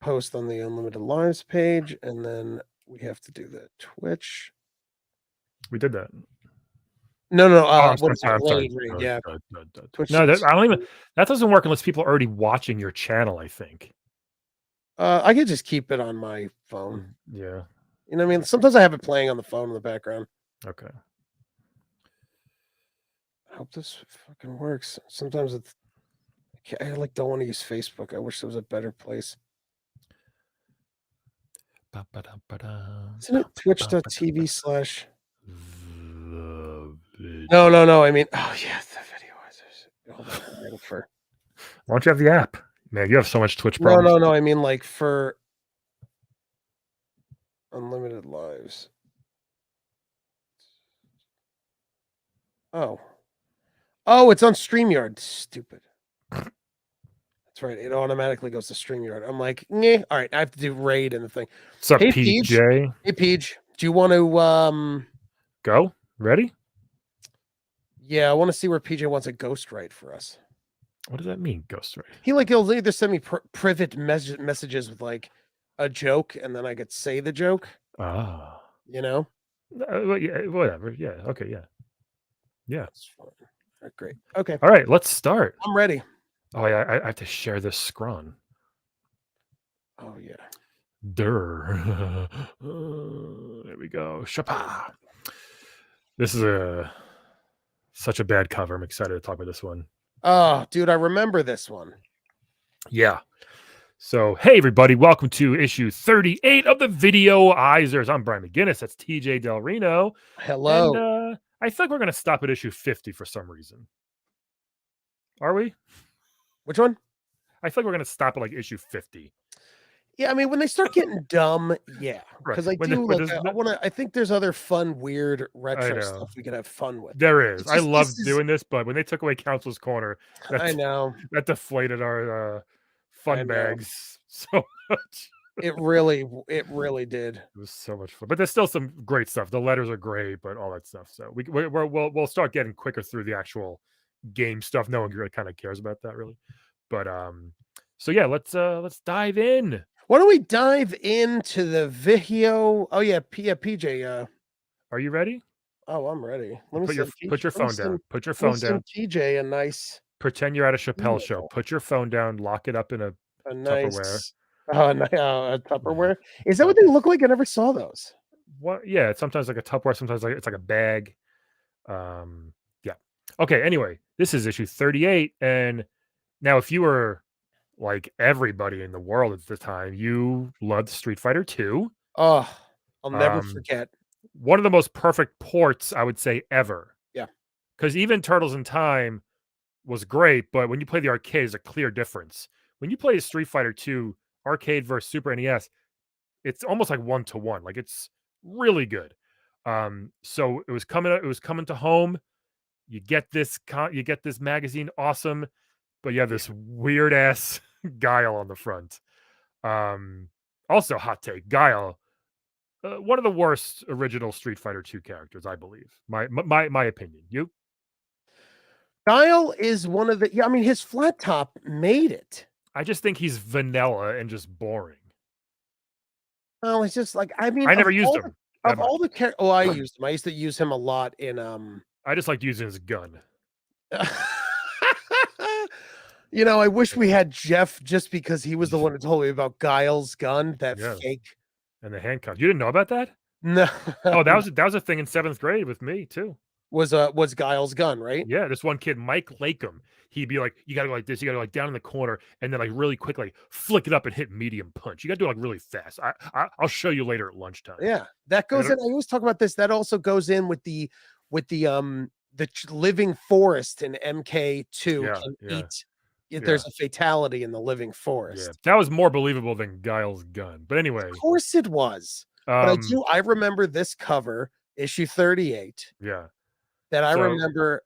post on the Unlimited Lives page, and then we have to do the Twitch. We did that. No, I'm what is it? sorry. Raid, yeah. Twitch No, is I don't even. That doesn't work unless people are already watching your channel, I think. I could just keep it on my phone. Yeah. You know what I mean? Sometimes I have it playing on the phone in the background. Okay. I hope this fucking works. Sometimes it's I don't want to use Facebook. I wish there was a better place. Isn't it twitch.tv/? No. I mean, oh yeah, the video. Hold on, I'm waiting for. Why don't you have the app? Man, you have so much Twitch problems. No. I mean, like for Unlimited Lives. Oh, it's on StreamYard. Stupid. That's right. It automatically goes to StreamYard. I'm like, nah. All right, I have to do raid and the thing. What's up, PJ? Hey, Peach. Do you want to go? Ready? Yeah, I want to see where PJ wants a ghost write for us. What does that mean, ghost write? He'll either send me private messages with like a joke, and then I could say the joke. Ah, you know. Yeah, whatever. Yeah. Okay. Yeah. Yeah. That's fine. All right, great. Okay. All right. Let's start. I'm ready. Oh yeah, I have to share this scron. Oh yeah. There we go. Shapa. This is such a bad cover. I'm excited to talk about this one. Oh, dude, I remember this one. Yeah. So, hey, everybody. Welcome to issue 38 of the Videoizers. I'm Brian McGuinness. That's TJ Del Reno. Hello. And I think we're going to stop at issue 50 for some reason. Are we? Which one? I think we're going to stop at like issue 50. Yeah, I mean, when they start getting dumb, yeah. Because I think there's other fun, weird retro stuff we could have fun with. There is. I love doing this, but when they took away Council's Corner, I know. That deflated our fun bags so much. It really did. It was so much fun. But there's still some great stuff. The letters are great, but all that stuff. So we'll start getting quicker through the actual game stuff. No one really kind of cares about that really. But so yeah, let's dive in. Why don't we dive into the video? Oh yeah, PJ. Are you ready? Oh, I'm ready. Let me put your phone down. Put your phone down. PJ a nice. Pretend you're at a Chappelle show. Put your phone down. Lock it up in a nice Tupperware. A Tupperware. Is that what they look like? I never saw those. What? Yeah, it's sometimes like a Tupperware. Sometimes it's like a bag. Yeah. Okay. Anyway, this is issue 38, and now if you were like everybody in the world at the time, you loved Street Fighter 2. Oh, I'll never forget. One of the most perfect ports, I would say, ever. Yeah. Because even Turtles in Time was great, but when you play the arcade, there's a clear difference. When you play Street Fighter 2 arcade versus Super NES, it's almost like 1-to-1. Like it's really good. So it was coming to home. You get this magazine, awesome, but you have this weird ass Guile on the front. Also, hot take, Guile, one of the worst original Street Fighter 2 characters, I believe. My opinion. You? Guile is one of the. Yeah, I mean, his flat top made it. I just think he's vanilla and just boring. Well, it's just like I never used him. Of all the characters, I used him. I used to use him a lot in. I just liked using his gun. I wish we had Jeff just because he was the one who told me about Guile's gun, that fake. And the handcuff. You didn't know about that? No. Oh, that was a thing in 7th grade with me too. Was Guile's gun, right? Yeah, this one kid, Mike Lakem, he'd be like, you gotta go like this, you gotta go like down in the corner, and then like really quick, like flick it up and hit medium punch. You gotta do it like really fast. I'll show you later at lunchtime. Yeah, that goes in. I always talk about this. That also goes in with the living forest in MK2 can eat. There's a fatality in the living forest. Yeah, that was more believable than Guile's gun. But anyway, of course it was. But I remember this cover, issue 38. Yeah. That I remember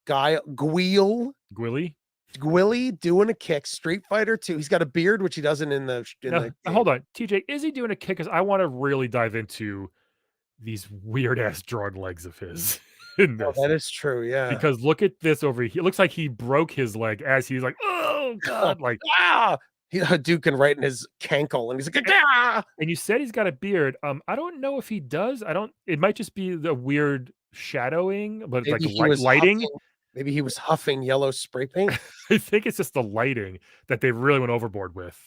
Gwilly doing a kick, Street Fighter 2. He's got a beard, which he doesn't in the hold on, TJ, is he doing a kick? Because I want to really dive into these weird ass drawn legs of his in this. Oh, that is true, yeah. Because look at this over here. It looks like he broke his leg as he's like, oh god, like Hadouken right in his cankle, and he's like, "Ah!" And you said he's got a beard. I don't know if he does. I don't it might just be the weird shadowing, but it's like Maybe he was lighting. huffing. Maybe he was huffing yellow spray paint. I think it's just the lighting that they really went overboard with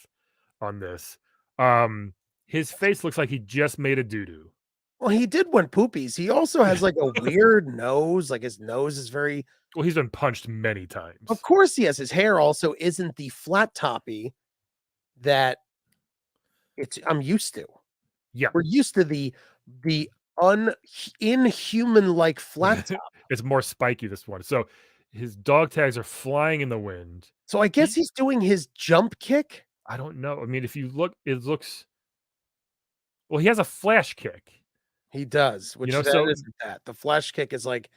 on this. Um, his face looks like he just made a doo-doo. Well, he did win poopies. He also has like a weird nose. Like his nose is very. Well, he's been punched many Of times. course, he has. His hair also isn't the flat toppy that I'm used to. Yeah. We're used to the inhuman like flat top. It's more spiky, this one. So, his dog tags are flying in the wind. So I guess He he's doing his jump kick. I don't know. I mean, if you look, it looks well, he has a flash kick, He does, you which know, that so isn't that. The flash kick is like,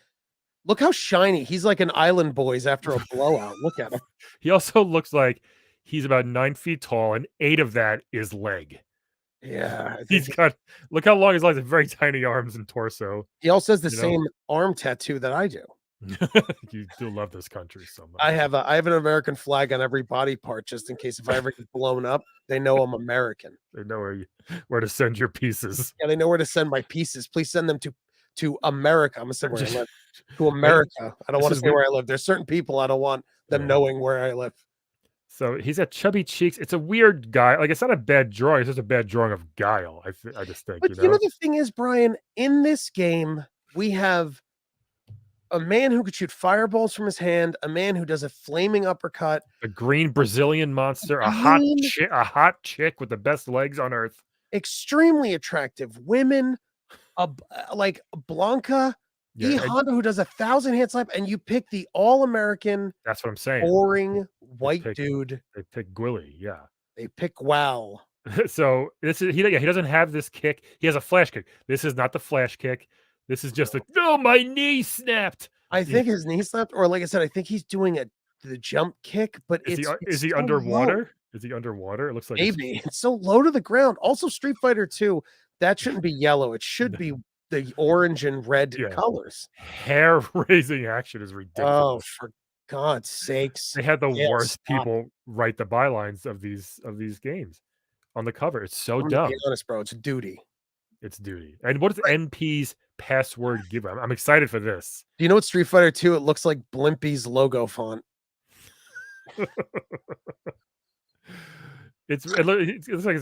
look how shiny. He's like an Island Boys after a blowout. Look at him. he also looks like he's about 9 feet tall, and 8 of that is leg. Yeah, I He's think got look how long his legs are, very tiny arms and torso, he also has the you know? same arm tattoo that I do. You do love this country so I much. have I have an American flag on every body part just in case if I ever get blown up, they know I'm American. They know where to send your pieces. Yeah, they know where to send my pieces. Please send them to America. I'm gonna say where I Just live. To right? America. I don't This want to is say weird. where I live. There's certain people I don't want them Yeah. knowing where I live. So he's got chubby cheeks. It's a weird guy. Like, it's not a bad drawing. It's just a bad drawing of Guile. I just think, But you you know know, the thing is, Brian, in this game, we have a man who could shoot fireballs from his hand, a man who does a flaming uppercut, a green Brazilian monster, green, a hot chick with the best legs on earth. extremely attractive women, like Blanca, E Yeah, and Honda, who does 1,000 hand slap, and you pick the all-American, that's what I'm saying. boring They white pick dude. they pick Gwilly. Yeah. They pick wow. So this is he doesn't have this kick. He has a flash kick. This is not the flash kick. This is just like, "No, my knee snapped." I Yeah. think his knee slapped, or like I said, I think he's doing the jump kick, but Is it's he so low. underwater? Is he underwater? It looks like it's Maybe it's so low to the ground. Also, Street Fighter 2, that shouldn't be yellow. It should be the orange and red yeah. colors. Hair-raising action is Oh, ridiculous. for God's sakes. They had the Gail, worst stop. people write the bylines of these games on the cover. It's so I'm gonna be dumb. honest, bro. It's duty. It's duty. And what is Right. NP's password giver? I'm excited for this. Do you know what Street Fighter 2? It looks like Blimpy's logo font. It looks like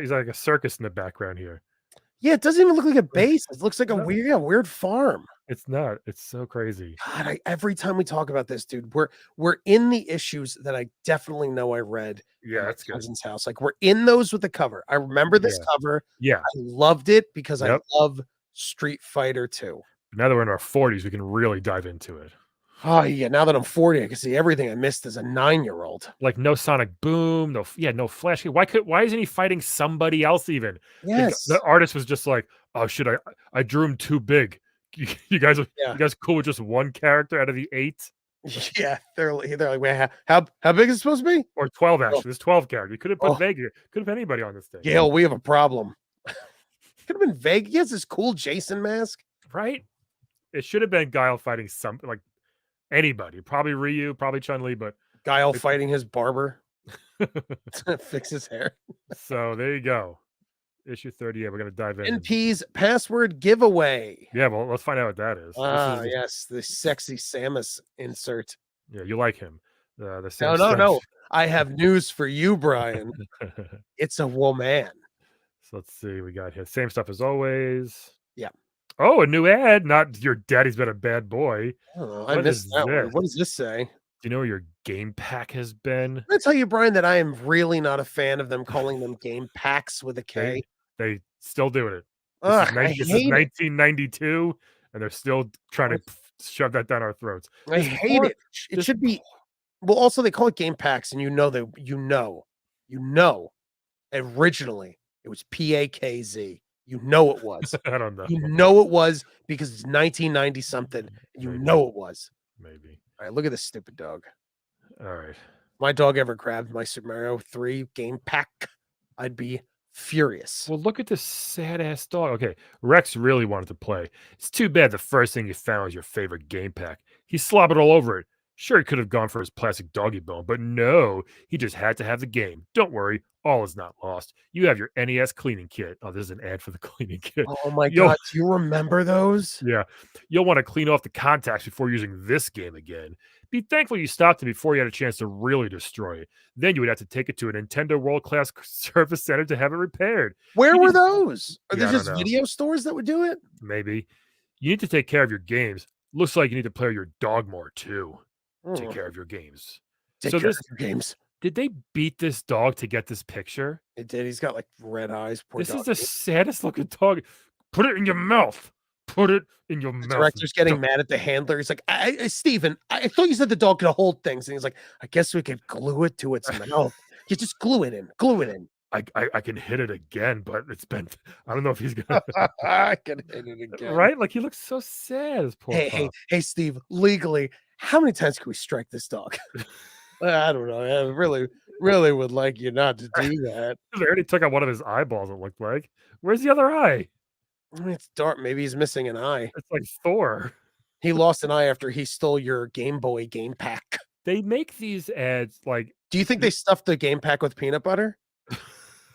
he's like a circus in the background here. Yeah, it doesn't even look like a base. It looks like a No, weird farm. it's not. It's so crazy. God, every time we talk about this, dude, we're in the issues that I definitely know I read at Yeah, my that's good. cousin's house. Like we're in those with the cover. I remember this Yeah. cover. Yeah. I loved it because I Yep. love Street Fighter 2. Now that we're in our 40s, we can really dive into it. Oh yeah, now that I'm 40, I can see everything I missed as a 9-year-old. Like, no sonic boom, no flash. Why isn't he fighting somebody else even? The Yes. artist was just like, "Oh, shit, I drew him too big. Yeah. You guys cool with just 1 character out of the 8?" Yeah. They're like, wait, how big is it supposed to be? Or 12, Oh, actually. There's 12 characters. You could have put oh, Vega. Could have put anybody on this thing, Gail, we have a problem. Could have been vague. He has this cool Jason mask. right? It should have been Guile fighting like, anybody. Probably Ryu, probably Chun-Li, but Guile they fighting his barber to fix his hair. so there you go. Issue 38, we're gonna dive in. NP's password giveaway. Yeah, well, let's find out what that is. Ah, This is yes, the sexy Samus insert. yeah, you like him. The No, same no, stuff. no. I have news for you, Brian. It's a woman. So let's see, we got here. Same stuff as always. Yeah. Oh, a new ad. Not your daddy's been a bad boy. I don't know. I What missed is that one. this? What does this say? Do you know where your game pack has been? I tell you, Brian, that I am really not a fan of them calling them game packs with a They K. they still doing it. Ugh, I This is hate it. 1992, and they're still trying to shove that down our throats. I hate it. It this should be. Well, also they call it game packs, and you know that you know, originally it was PAKZ. You know it was. I don't know. You know it was because it's 1990 something. You Maybe. know it was. Maybe. All right, look at this stupid dog. All right. My dog ever grabbed my Super Mario 3 game pack, I'd be furious. Well, look at this sad ass dog. Okay, Rex really wanted to play. It's too bad the first thing you found was your favorite game pack. He slobbered all over it. Sure, he could have gone for his plastic doggy bone, but no, he just had to have the game. Don't worry, all is not lost. You have your NES cleaning kit. Oh, this is an ad for the cleaning kit. Oh my You'll god, do you remember those? yeah, you'll want to clean off the contacts before using this game again. Be thankful you stopped him before you had a chance to really destroy it. Then you would have to take it to a Nintendo World Class Service Center to have it repaired. Where You were need, those? Are there yeah, I don't just know, video stores that would do it? maybe you need to take care of your games. Looks like you need to play your dog more too. Take Mm, care of your games. take So care this of your games. did they beat this dog to get this picture? It did. He's got like red eyes. Poor This is the doggy. saddest looking dog. Put it in your mouth. Put it in your The mouth. director's getting mad at the handler. He's like, Steven, I thought you said the dog could hold things. And he's like, I guess we could glue it to its mouth. You just glue it in. Glue it in. I can hit it again, but it's been I don't know if he's gonna I can hit it again. right? Like he looks so sad, this poor pup. Hey, Steve, legally, how many times can we strike this dog? I don't know. I really would like you not to do that. They already took out one of his eyeballs, it looked like. Where's the other eye? I mean, it's dark. Maybe he's missing an eye. It's like Thor. He lost an eye after he stole your Game Boy game pack. They make these ads like Do you think they stuffed the game pack with peanut butter?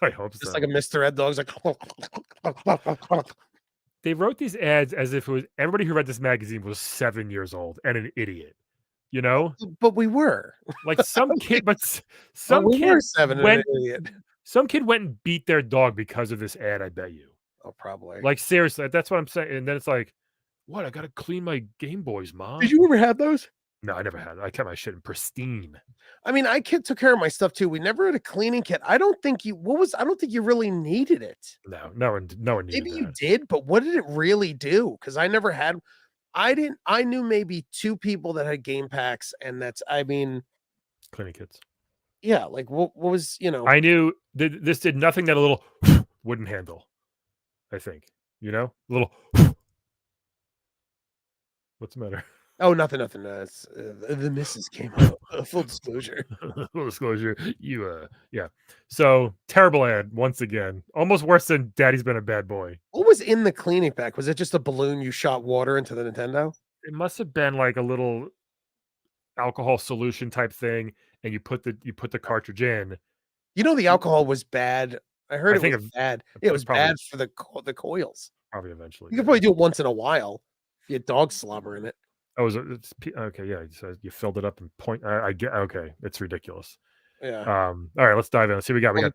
I hope Just so. like a Mr. Ed dog's like They wrote these ads as if it was everybody who read this magazine was 7 years old and an idiot, you know? but we were. Like some kid but But some we kid were 7 and an went idiot. some kid went and beat their dog because of this ad, I bet you. Oh, probably. Like, seriously, that's what I'm saying, and then it's like, "What? I gotta clean my Game Boys, Did mom." you ever have those? No, I never had it. I kept my shit in pristine. I mean, took care of my stuff too. We never had a cleaning kit. I don't think you really needed it. No, no one needed Maybe you that. did, but what did it really do? Because I never had I didn't I knew maybe 2 people that had game packs, and that's I mean, Cleaning kits. yeah, like what was, I knew this did nothing that a little wouldn't handle, I think, you know? A little what's the matter? oh, nothing, nothing. It's, the missus came out. Full disclosure. Full disclosure, yeah. So, terrible ad once again. Almost worse than Daddy's Been a Bad Boy. What was in the cleaning pack? Was it just a balloon you shot water into the Nintendo? It must have been like a little alcohol solution type thing, and you put the cartridge in. You know the alcohol was bad. I heard I it think was of bad. Yeah, it was probably bad for the coils. eventually, You could yeah. probably do it once in a while. If you had dog slobber in it. Oh, okay, yeah, so you filled it up and I get okay, it's ridiculous. Yeah. All right, let's dive in. Let's see what we got. We got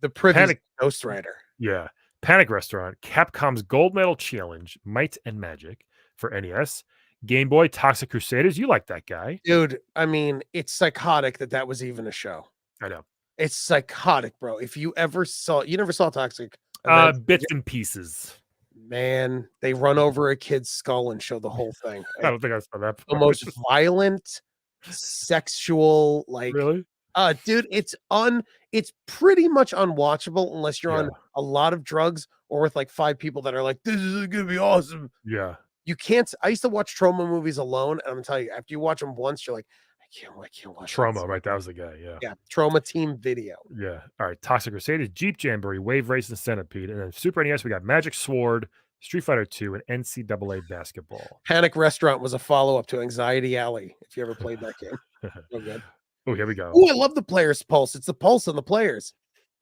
The Privy's Panic Ghost Rider. yeah, Panic Restaurant, Capcom's Gold Medal Challenge, Might and Magic for NES, Game Boy, Toxic Crusaders, you like that guy. Dude, I mean, it's psychotic that was even a show. I know. It's psychotic, bro. If you never saw Toxic Avenger, Bits and pieces. man, they run over a kid's skull and show the whole thing. I don't think I saw that The part. most violent, sexual, like, Really? dude, it's pretty much unwatchable unless you're on Yeah. a lot of drugs or with like 5 people that are like, this is gonna be awesome. Yeah. You can't. I used to watch trauma movies alone, and I'm gonna tell you, after you watch them once, you're like, I can't watch Trauma, this. right? That was the guy, yeah. Yeah, Trauma Team Video. Yeah. All right. Toxic Crusaders, Jeep Jamboree, Wave Race, and Centipede. And then Super NES, we got Magic Sword, Street Fighter 2, and NCAA basketball. Panic Restaurant was a follow-up to Anxiety Alley, if you ever played that game. So good. Oh, here we go. Oh, I love the players' pulse. It's the pulse on the players.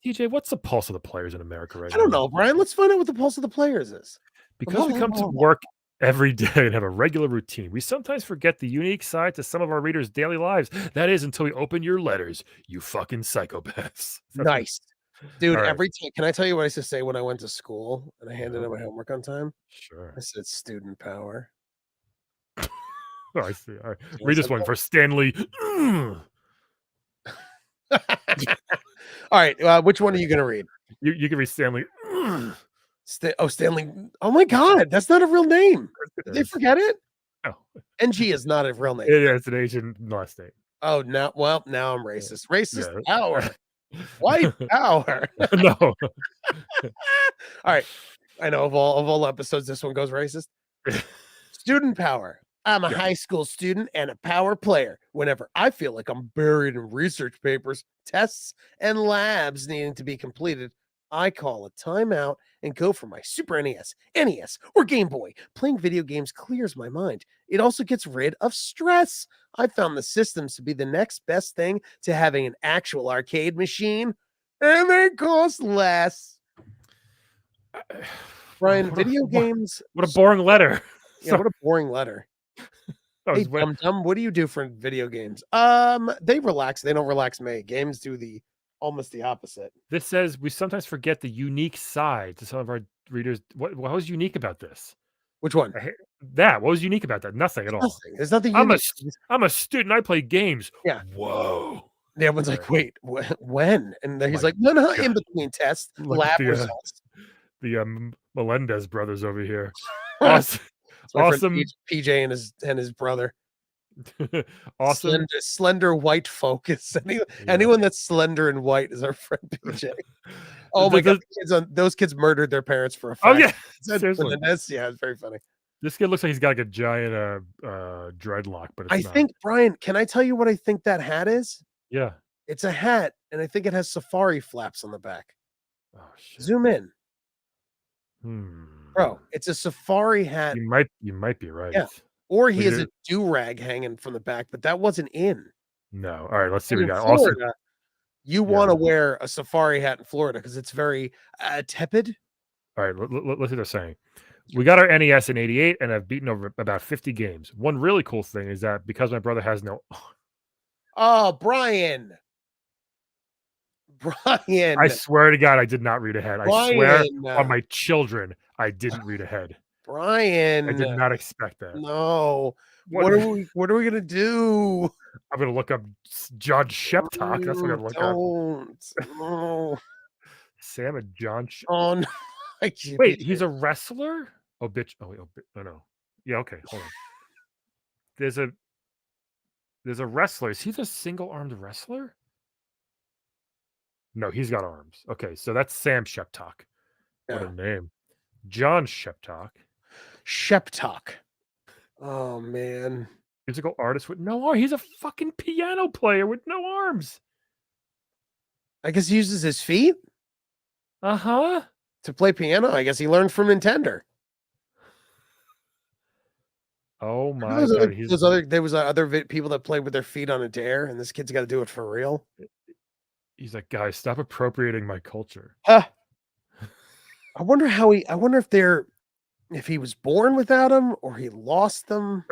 TJ, what's the pulse of the players in America right now? I don't know, Brian. Let's find out what the pulse of the players is. Because we come to work every day and have a regular routine, we sometimes forget the unique side to some of our readers' daily lives. That is until we open your letters, you fucking psychopaths. Nice. Dude, All right. every time, can I tell you what I used to say when I went to school and I handed in my homework on time? Sure. I said student power. Oh, I see. All right. Yeah, Read this so- one for Stanley. All right, which one are you gonna read? You can read Stanley. Stanley. Oh my God, that's not a real name. Did they forget it? No. NG is not a real name. Yeah, it's an Asian last name. Oh, now I'm racist. Racist Yeah. power. White power. No. All right. I know of all episodes, this one goes racist. Student power. I'm a high school student and a power player. Whenever I feel like I'm buried in research papers, tests, and labs needing to be completed, I call a timeout and go for my Super NES, NES, or Game Boy. Playing video games clears my mind. It also gets rid of stress. I found the systems to be the next best thing to having an actual arcade machine, and they cost less. Brian, What a video games. what a boring letter. Yeah, So what a boring letter. I Hey, was wait Dum Dum, what do you do for video games? They relax. They don't relax me. Games do the almost the opposite. this says we sometimes forget the unique side to some of our readers. What was unique about this? Which one? I ha that, what was unique about that? Nothing at There's all. nothing. There's nothing I'm a unique. st I'm a student, I play games. Yeah. Whoa. And everyone's like, Alright. "Wait, when?" And then he's My like, "No, no, god. in between tests, Look at lab results." Melendez brothers over here. It's Awesome. my friend Awesome. PJ and his brother. Awesome. Slender white folk is Yeah. anyone that's slender and white is our friend PJ. Oh my god, The those kids murdered their parents for a oh, fact. yeah. Is that Seriously. Menendez? Yeah, it's very funny. This kid looks like he's got, like, a giant, dreadlock, but it's I not. think, Brian, can I tell you what I think that hat is? Yeah. It's a hat, and I think it has safari flaps on the back. Oh, shit. Zoom in. Hmm. Bro, it's a safari hat. You might be right. Yeah. Or he Look has at a it. do-rag hanging from the back, but that wasn't in. No. Alright, let's see And what we in got. Also Florida, you yeah. wanna wear a safari hat in Florida because it's very, tepid. Alright, let's see what they're saying. We got our NES in '88 and I've beaten over about 50 games. One really cool thing is that because my brother has no Oh, Brian. I Brian. swear to God, I did not read ahead. I swear Brian. on my children, I didn't read ahead. I Brian. did not expect that. No. What What are we gonna do? I'm gonna look up John Sheptock. That's what I'm gonna look up. Don't. No. Sam and John Oh, no. I can't be Wait, he's a wrestler? Oh, no. Yeah, okay, hold on. There's a there's a wrestler. Is he the single-armed wrestler? No, he's got arms. Okay, so that's Sam Sheptock. What a yeah. name. John Sheptock, Sheptock. Oh, man. musical artist with no arm. He's a fucking piano player with no arms. I guess he uses his feet Uh-huh. to play piano. I guess he learned from Nintendo. Oh Remember my god, he's there was other people that played with their feet on a dare, and this kid's got to do it for real. he's like, "Guys, stop appropriating my culture." Huh. I wonder if he was born without them or he lost them.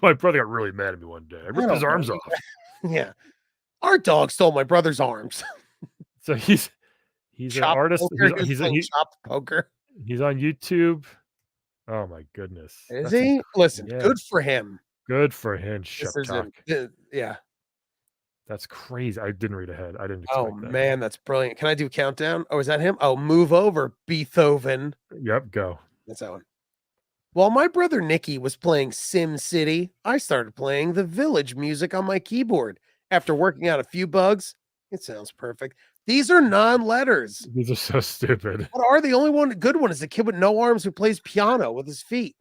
My brother got really mad at me one day. I I ripped his don't know. arms off. Yeah. Our dog stole my brother's arms. So he's an Chop artist. poker. He was playing chopped poker. He's on YouTube. Oh my goodness. Is That's he? Listen, yeah, good for him. good for him, This Sheptock. isn't yeah. That's crazy. I didn't read ahead. I didn't Oh, expect that. man, that's brilliant. Can I do countdown? Oh, is that him? Oh, move over, Beethoven. Yep, go. That's that one. While my brother Nicky was playing Sim City, I started playing the Village music on my keyboard. After working out a few bugs, it sounds perfect. These are non-letters. These are so stupid. What are the only one good one is the kid with no arms who plays piano with his feet.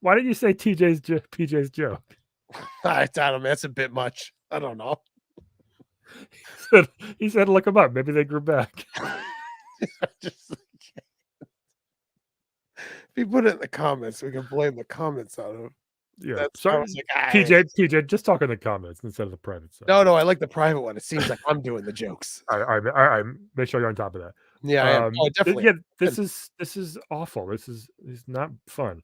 Why didn't you say PJ's joke? I don't know. That's a bit much. I don't know. He said look them up. Maybe they grew back. Just if you put it in the comments, we can blame the comments on him. Yeah. That's I Sorry, was like, PJ, just talk in the comments instead of the private stuff. no, I like the private one. It seems like I'm doing the jokes. I make sure you're on top of that. Yeah, I am. Oh, definitely. Yeah, this is awful. This is not fun.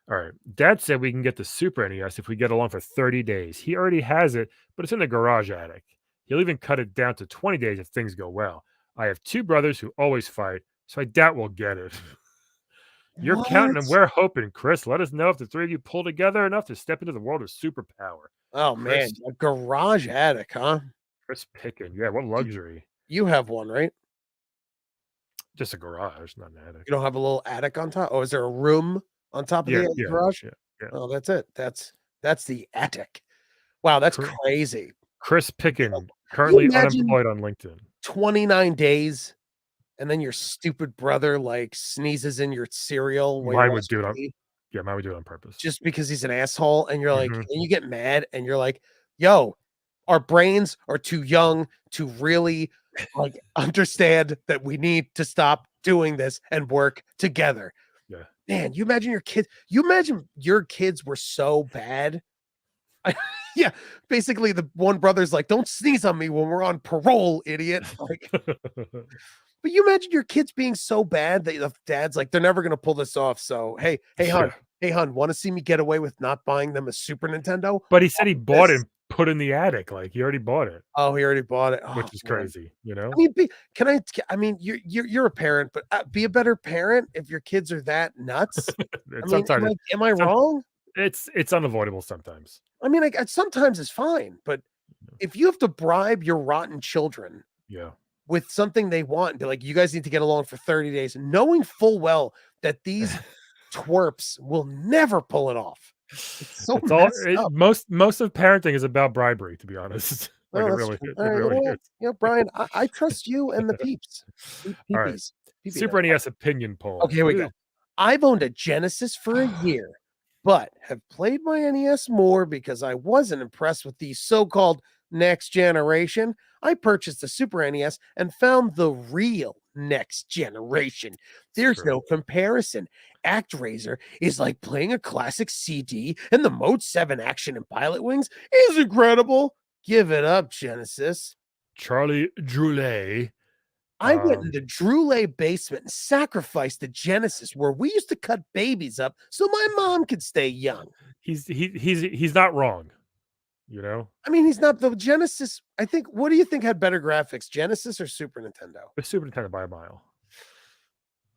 All right. Dad said we can get the Super NES if we get along for 30 days. He already has it, but it's in the garage attic. He'll even cut it down to 20 days if things go well. I have two brothers who always fight, so I doubt we'll get it. You're counting and What? we're hoping, Chris. Let us know if the three of you pull together enough to step into the world of superpower. Oh, man, Chris, a garage attic, huh? Chris Pickin. Yeah, what luxury. You have one, right? Just a garage, not an attic. You don't have a little attic on top? Oh, is there a room on top of Yeah, the yeah, garage? yeah, yeah. Oh, that's it. That's the attic. Wow, that's Chris, crazy. Chris Pickin, Can you currently imagine unemployed on LinkedIn. 29 days and then your stupid brother, like, sneezes in your cereal when you're Mine would do it on watching TV mine would do it on purpose. just because he's an asshole, and you're like Mhm. and you get mad, and you're like, "Yo, our brains are too young to really like, understand that we need to stop doing this and work together. Yeah. Man, you imagine your kids were so bad. Yeah, basically the one brother's like, "Don't sneeze on me when we're on parole, idiot." Like, but you imagine your kids being so bad that the dad's like, "They're never gonna pull this off, so, Yeah. hey, hon, wanna see me get away with not buying them a Super Nintendo? But he said he bought it This." and put in the attic, like, he already bought it, Oh, he already bought it. Oh, which is man. crazy, I mean, you're a parent, but, be a better parent if your kids are that nuts. I It's mean, sometimes am I some wrong? it's unavoidable sometimes. I mean, like, sometimes it's fine, but if you have to bribe your rotten children Yeah. with something they want and be like, "You guys need to get along for 30 days," knowing full well that these twerps will never pull it off. It's so It's all messed it up. most of parenting is about bribery, to be honest. Like, No, that's true. it Alright, you know really what? is. You know, Brian, I trust you and the peeps. Alright. Peepees. Peepee there. Super NES opinion poll. Okay, here we Ugh. go. I've owned a Genesis for a year, but have played my NES more because I wasn't impressed with the so-called next generation. I purchased the Super NES and found the real next generation. It's There's true. no comparison. ActRaiser is like playing a classic CD, and the Mode 7 action and Pilot Wings is incredible. Give it up, Genesis. Charlie Droulet, I went in um, the Droulet basement and sacrificed the Genesis where we used to cut babies up so my mom could stay young. he's not wrong, you know? I mean, he's not the Genesis. I think, what do you think had better graphics, Genesis or Super Nintendo? The Super Nintendo by a mile.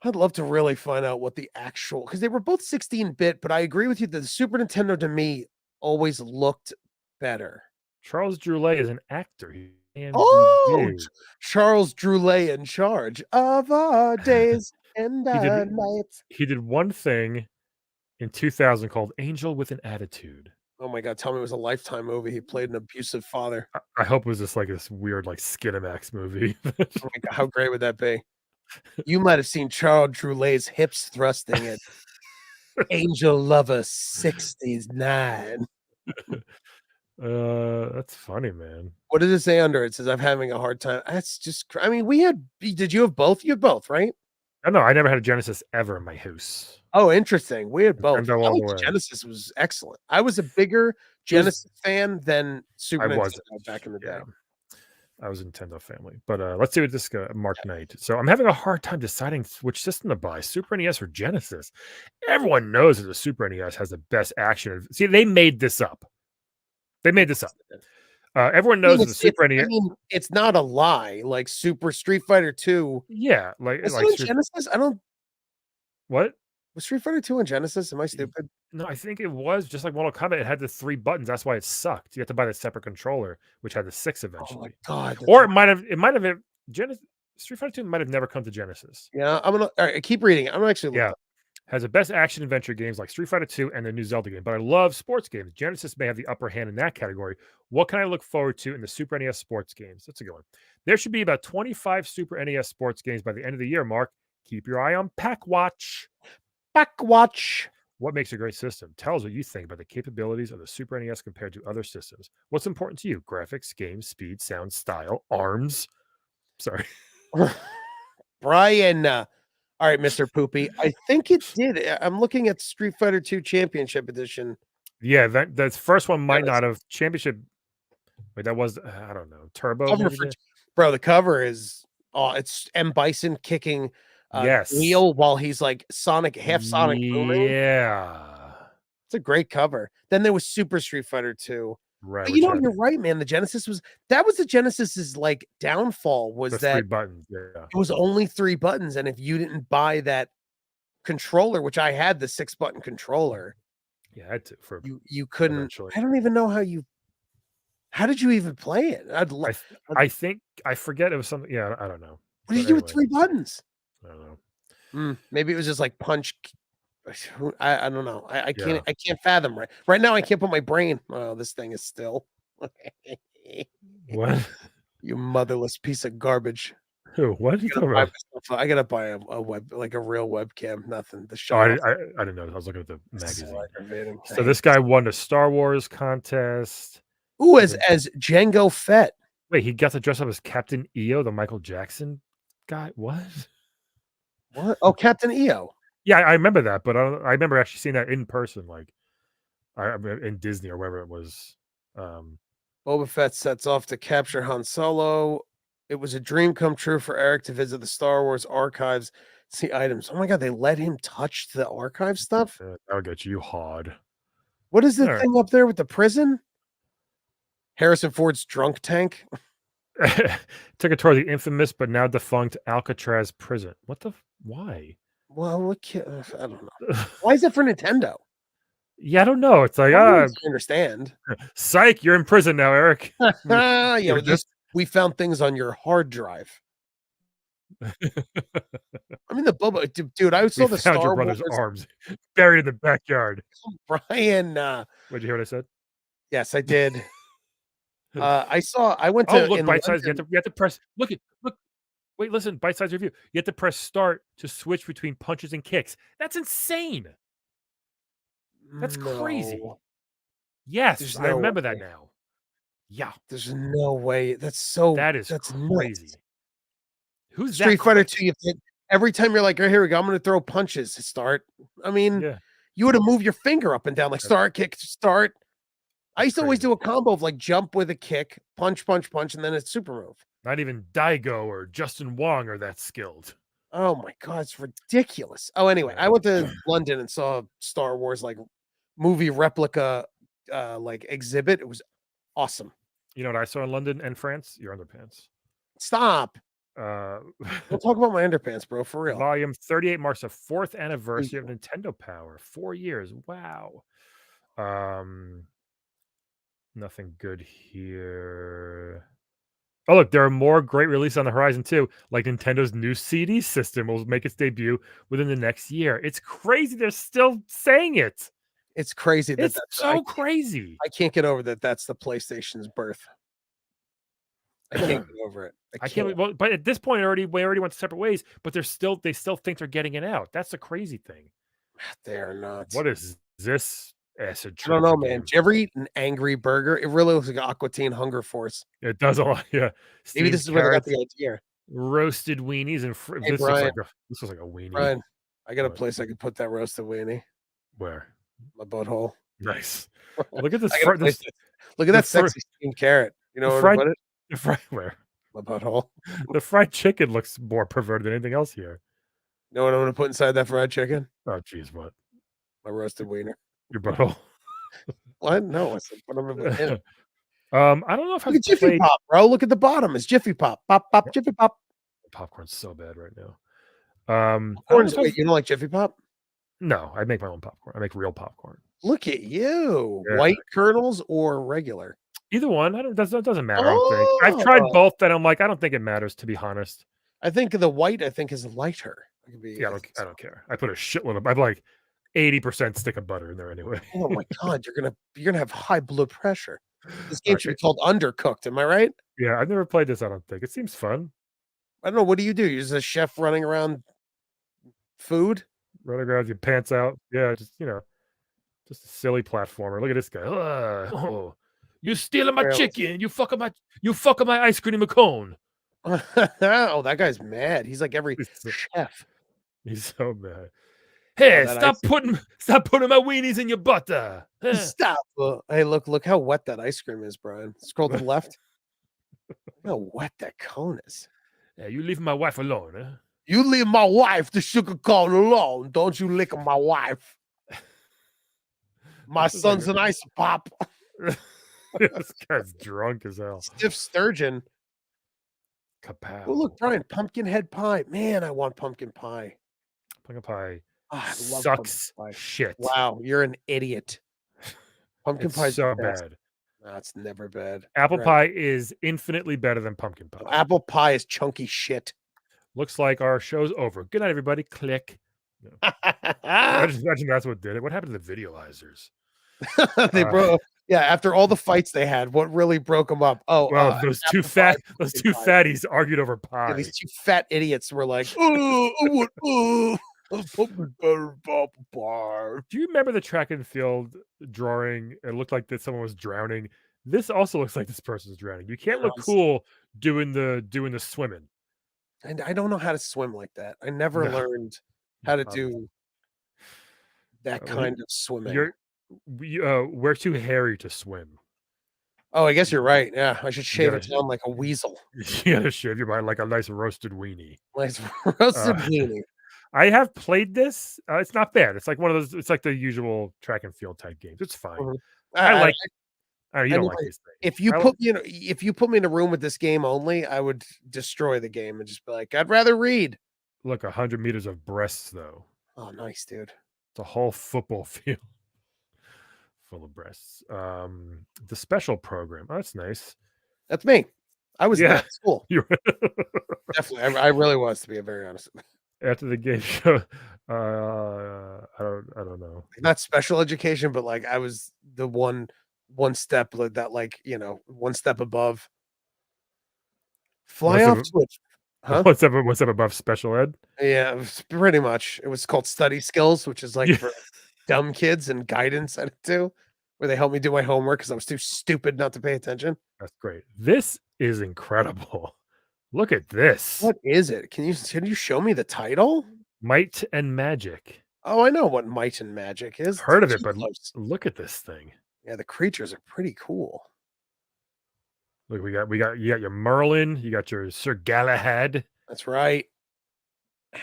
I'd love to really find out what the actual, because they were both 16-bit, but I agree with you that the Super Nintendo to me always looked better. Charles Droulet is an actor. He Oh, IMDb. Charles Droulet in charge of our days and He our did nights. he did one thing in 2000 called Angel with an Attitude. Oh my God, tell me it was a Lifetime movie. He played an abusive father. I hope it was just like this weird, like, Skinamax movie. Oh my God, how great would that be? You might have seen Charles Droulet's hips thrusting at Angel Lover 69. That's funny, man. What does it say under it? It says, "I'm having a hard time." That's just I mean, we had did you have both? You had both, right? I know, I never had a Genesis ever in my house. Oh, interesting. We had both. Nintendo I all the like the way. Genesis was excellent. I was a bigger It was Genesis fan than I Super was Nintendo back in the day. yeah, I was a Nintendo family, but, let's see what this guy Mark Knight. So, "I'm having a hard time deciding which system to buy, Super NES or Genesis. Everyone knows that the Super NES has the best action." See, they made this up. They made this up. Everyone knows that the Super I NES mean, it's not a lie, like Super Street Fighter 2 yeah, was it like on Street Genesis? I don't what? Was Street Fighter 2 on Genesis? Am I Y stupid? no, I think it was just like Mortal Kombat, it had the 3 buttons, that's why it sucked. You had to buy the separate controller, which had the 6 Oh my eventually. God, that's Or right. it might have been Genesis Street Fighter 2 might have never come to Genesis. Yeah, alright, keep reading. I'm gonna actually look Yeah. that Has the best action adventure games like Street Fighter 2 and the new Zelda game, but I love sports games. Genesis may have the upper hand in that category. What can I look forward to in the Super NES sports games? That's a good one. There should be about 25 Super NES sports games by the end of the year, Mark. Keep your eye on Pack Watch. back watch. What makes a great system? Tell us what you think about the capabilities of the Super NES compared to other systems. What's important to you? Graphics, games, speed, sound, style, arms. Sorry. Brian, alright, Mr. Poopy. I think it did. I'm looking at Street Fighter 2 Championship Edition. Yeah, that first one might not Genesis. have championship. Wait, that was I don't know. Turbo Cover maybe. for bro, the cover is it's M. Bison kicking, Yes. Wheel while he's like half Sonic booming. Yeah. It's a great cover. Then there was Super Street Fighter 2. Right, But you which know, had you're right, man. That was the Genesis's, like, downfall the was 3 that buttons, yeah. it was only 3 buttons, and if you didn't buy that controller, which I had the 6-button controller, Yeah, I had to for you couldn't eventually. I don't even know how did you even play it? I think I forget it was something yeah, I don't know. What did But you do with anyway, 3 buttons? I don't know. Maybe it was just like punch I don't know. Yeah. I can't fathom right now, I can't put my brain oh, this thing is still. What? You motherless piece of garbage. Who? What are you talking about? I gotta buy a web like a real webcam, nothing to Oh, shut off. I didn't know. I was looking at the This is so magazine. aggravating. I So hate this guy won the Star Wars contest. Ooh, He's a as Django Fett. Wait, he got to dress up as Captain EO, the Michael Jackson guy? What? What? Oh, Captain EO. Yeah, I remember that, but I remember actually seeing that in person, like, in Disney or wherever it was. Um, Boba Fett sets off to capture Han Solo. It was a dream come true for Eric to visit the Star Wars archives, see items. Oh my god, they let him touch the archive stuff? that'll get you hard. What is the Alright. thing up there with the prison? Harrison Ford's drunk tank? Took a tour of the infamous but now defunct Alcatraz prison. What the why? Well, I don't know. Why is it for Nintendo? Yeah, I don't know. It's like, I understand. psych, you're in prison now, Eric. Yeah, You're well, we found things on your hard drive. I mean, the Boba dude, I We saw the found your Star brother's Wars arms buried in the backyard. Brian, What'd you hear what I said? yes, I did. I went Oh, to look, in bite size. London. You have to press. Look. Wait, listen. Bite size review. You have to press start to switch between punches and kicks. That's insane. That's crazy. No, Yes, there's I no remember way. that now. Yeah, There's no way. That's that's nuts. crazy. Who's Street that Fighter quick? 2, every time you're like, "Oh, here we go. I'm gonna throw punches." Start. I mean, Yeah, you would have moved your finger up and down like start, kick, start. I that's used to always crazy. do a combo of like jump with a kick, punch, punch, punch, and then a super move. Not even Daigo or Justin Wong are that skilled. Oh my god, it's ridiculous. Oh, anyway, Yeah. I went to London and saw Star Wars like movie replica like exhibit. It was awesome. You know what I saw in London and France? Your underpants. Stop. Uh, Don't talk about my underpants, bro, for real. Volume 38 marks the 4th anniversary of Ew. Nintendo Power. 4 years. Wow. Um, Nothing good here. Oh, look, there are more great releases on the horizon too. Like Nintendo's new CD system will make its debut within the next year. It's crazy they're still saying it. It's crazy that It's that's so crazy. I can't get over that that's the PlayStation's birth. I can't get over it. I can't. Well, but at this point, we already went separate ways. But they still think they're getting it out. That's the crazy thing. They're not. What is this acid I don't trip know, of a man. game? Did you ever eat an Angry Burger? It really looks like Aqua Teen Hunger Force. It does a lot. Yeah, Maybe steamed this is where they got carrots, the idea. roasted weenies, and Hey, this Brian, looks like a weenie. Brian, I got a What? place I could put that roasted weenie. Where? My butthole. Nice. Look at this. I got a place look at that fr- sexy steamed carrot. You know the where fried to put it? the fried where? My butthole. The fried chicken looks more perverted than anything else here. You know what I'm gonna put inside that fried chicken? Oh, jeez, what? My roasted wiener. Your butthole. What? No, I said what I'm gonna put in it. I don't know if Look I've at Jiffy played Pop, bro. Look at the bottom. It's Jiffy Pop. Pop, pop, Jiffy Pop. popcorn's so bad right now. I don't know Corn's if wait, I've you don't like Jiffy Pop? No, I make my own popcorn. I make real popcorn. Look at you. Yeah. White kernels or regular? Either one. That doesn't matter, I don't think. I've tried both and I'm like, I don't think it matters, to be honest. I think the white, I think, is lighter. It could be, Yeah, I don't care. I put a shitload of I have like 80% stick of butter in there anyway. oh my god, you're gonna have high blood pressure. This game Alright, should be called Undercooked. Am I right? yeah, I've never played this, I don't think. It seems fun. I don't know. What do? You're just a chef running around food. Running around with your pants out. Yeah, just a silly platformer. Look at this guy. Oh, you stealing my Trails. chicken. You fucking my ice cream cone. Oh, that guy's mad. He's like every He's chef. He's so mad. Hey, that stop putting my weenies in your butter. Stop. Hey, look how wet that ice cream is, Brian. Scroll to the left. Look how wet that cone is. Yeah, you leave my wife alone, huh? You leave my wife, the sugar cone, alone. Don't you lick my wife. My This is like son's an ice pop. This guy's drunk as hell. Stiff sturgeon. Kapow. Oh, look, Brian, pumpkin head pie. Man, I want pumpkin pie. Pumpkin pie Ah, I love sucks pumpkin pie. shit. Wow, you're an idiot. Pumpkin It's pie so the best. bad. No, it's never bad. Apple Right. pie is infinitely better than pumpkin pie. Apple pie is chunky shit. Looks like our show's over. Good night, everybody. Click. Imagine that's what did it. What happened to the videoizers? They broke. Yeah, after all the fights they had, what really broke them up? Oh, Well, those two pumpkin pie. fatties argued over Yeah, pie. these two fat idiots were like, pumpkin butter pie. Do you remember the track and field drawing? It looked like that someone was drowning This also looks like this person's drowning. You You can't know, look cool doing the swimming. and I don't know how to swim like that. I never No, learned how to um, do that we kind of swimming. you're we're too hairy to swim. Oh, I guess You you're right. Yeah, I should you shave gotta it down like a weasel. you gotta shave your mind like a nice roasted weenie. Nice Uh, roasted weenie. I have played this. It's not bad. It's like one of those. It's like the usual track and field type games. It's fine. Mhm. I I like. I know you I don't mean, like like, these things. I li if you put me in a room with this game only, I would destroy the game and just be like, "I'd rather read." look 100 meters of breasts though. Oh, nice, dude. It's a whole football field full of breasts. The special program. Oh, that's nice. That's me. I was in Yeah, that school. you Definitely. I really was, to be very honest. after the game show. I don't know. Not special education, but, like, I was the one step one step above. Fly What's off up? to it. Huh? What's up above special ed? Yeah, it was pretty much. It was called study skills, which is, like, Yeah, for dumb kids, and guidance I did too, where they helped me do my homework because I was too stupid not to pay attention. that's great. This is incredible. Look at this. What is it? Can you show me the title? Might and Magic. Oh, I know what Might and Magic is. It's Heard of it, too but close. look at this thing. Yeah, the creatures are pretty cool. Look, we got you got your Merlin, you got your Sir Galahad, That's right. Ow.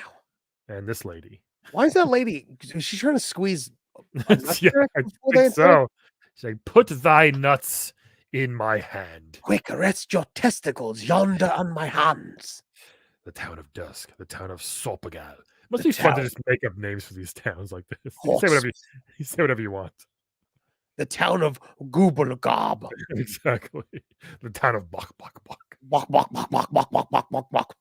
and this lady. Why is that lady is she trying to squeeze a nut Yeah, crack I before they think attack? so. She's like, "Put thy nuts in my hand." Quick, rest your testicles yonder on my hands. The town of Dusk, the town of Solpagal. The Must be fun to town just make up names for these towns like this. You can say horse. whatever you say whatever you want. The town of Gooble Gob. Exactly. The town of Bok Bok Bok. Bok, bok, bok, bok, bok, bok, bok, bok, bok.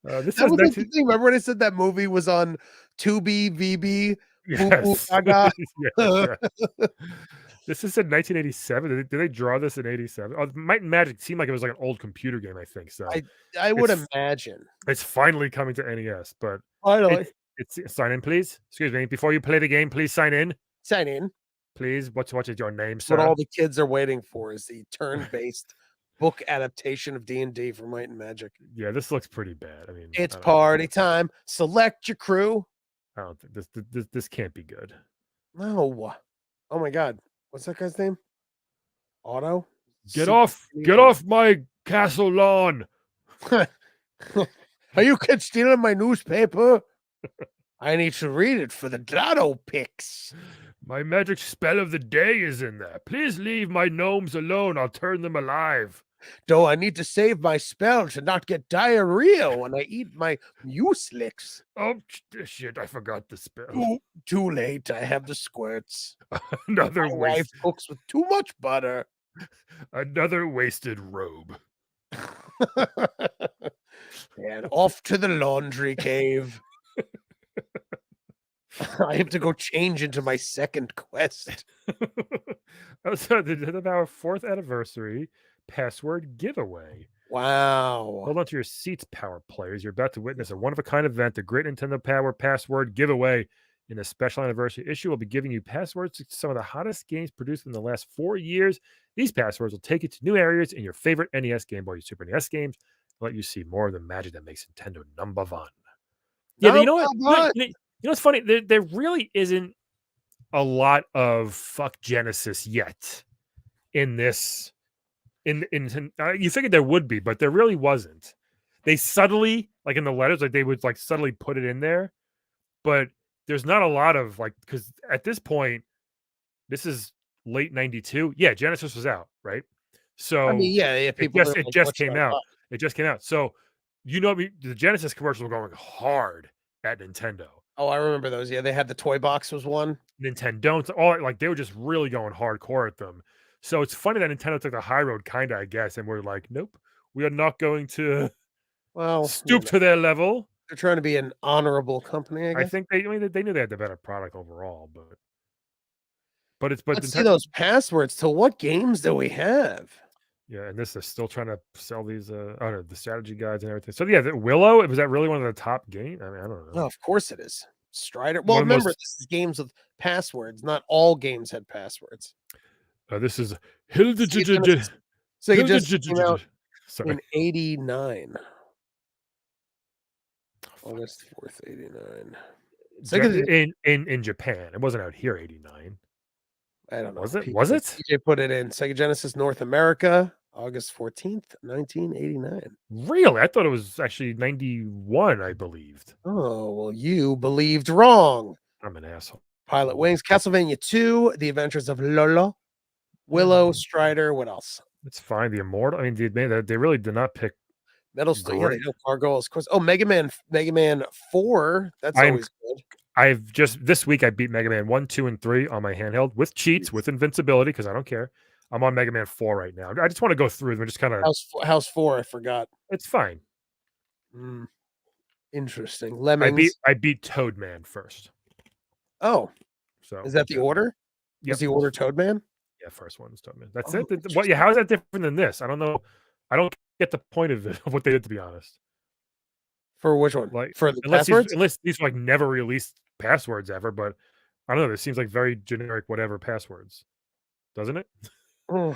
This That says was like the 19 thing. Remember when I said that movie was on Tubi, VB, Boo Boo Yes. Gaga? Yes, yes. This is in 1987. Did they draw this in 87? Oh, Might and Magic seemed like it was like an old computer game, I think, so I I would it's imagine. it's finally coming to NES, but Finally. it's sign in, please. Excuse me, before you play the game, please sign in, Sign in. please. What is your name, What all sir? the kids are waiting for is the turn-based book adaptation of D&D for Might and Magic. Yeah, this looks pretty bad. I mean, It's party time. Select your crew. I don't think this can't be good. No. Oh my god. What's that guy's name? Otto? Get Super off! sneaky. Get off my castle lawn! Are you kids stealing my newspaper? I need to read it for the Dotto pics. My magic spell of the day is in there. Please leave my gnomes alone. I'll turn them alive. Though I need to save my spell to not get diarrhea when I eat my mueslicks. Oh shit! I forgot the spell. Too late. I have the squirts. Another My wife cooks with too much butter. another wasted robe. And off to the laundry cave. I have to go change into my second quest. So this is our 4th anniversary password giveaway. Wow. Hold on to your seats, power players. You're about to witness a one-of-a-kind event, the Great Nintendo Power Password Giveaway. In a special anniversary issue, we'll be giving you passwords to some of the hottest games produced in the last 4 years. These passwords will take you to new areas in your favorite NES, Game Boy, Super NES games, and let you see more of the magic that makes Nintendo number one. Yeah, you know what? You know what's funny? There really isn't a lot of fuck Genesis yet in this. You figured there would be, but there really wasn't. They subtly, like in the letters, like they would like subtly put it in there, but there's not a lot of like because at this point, this is late '92. Yeah, Genesis was out, right? I mean, So yeah, people are it like, just what should came I buy? out. It just came out. So the Genesis commercials were going hard at Nintendo. Oh, I remember those. Yeah, they had the toy box was one. Nintendo, all like they were just really going hardcore at them. So it's funny that Nintendo took the high road, kind of, I guess, and we're like, nope, we are not going to Well, stoop to their level. they're trying to be an honorable company, I I guess. think I mean, they knew they had the better product overall, but Let's see Nintendo, those passwords. To what games do we have? yeah, and this is still trying to sell these, oh no, the strategy guides and everything. So yeah, Willow, was that really one of the top games? I mean, I don't Oh, know. of course it is. Strider. Well, One of the remember, most this is games with passwords. Not all games had passwords. This is Sega Genesis Sega Genesis came out Sorry. in '89. August 4th, '89. Sega In Japan. It wasn't out here 89. I don't know. Was it? Was it? PJ put it in Sega Genesis North America, August 14th, 1989. Really? I thought it was actually 91, I believed. Oh, well, you believed wrong. I'm an asshole. Pilot Wings, Castlevania 2, The Adventures of Lolo, Willow, Strider, what else? It's fine. The Immortal. I mean, they really did not pick Metal Slug, yeah, they great. know Gargoyles, of course. Oh, Mega Man 4, that's I'm always good. I've just this week I beat Mega Man 1, 2, and 3 on my handheld with cheats, with invincibility, because I don't care. I'm on Mega Man 4 right now. I just want to go through them and just kind of House 4, I forgot. it's fine. Interesting. Lemmings. I beat Toadman first. Oh, So is that the order? Yep. Was the order Toadman? Yeah, first one is Toadman. That's it. What? Yeah, how is that different than this? I don't know. I don't get the point of it, of what they did, to be honest. For which one? Like, For the passwords? unless these like never released passwords ever, but I don't know. This seems like very generic, whatever passwords, doesn't it? Oh,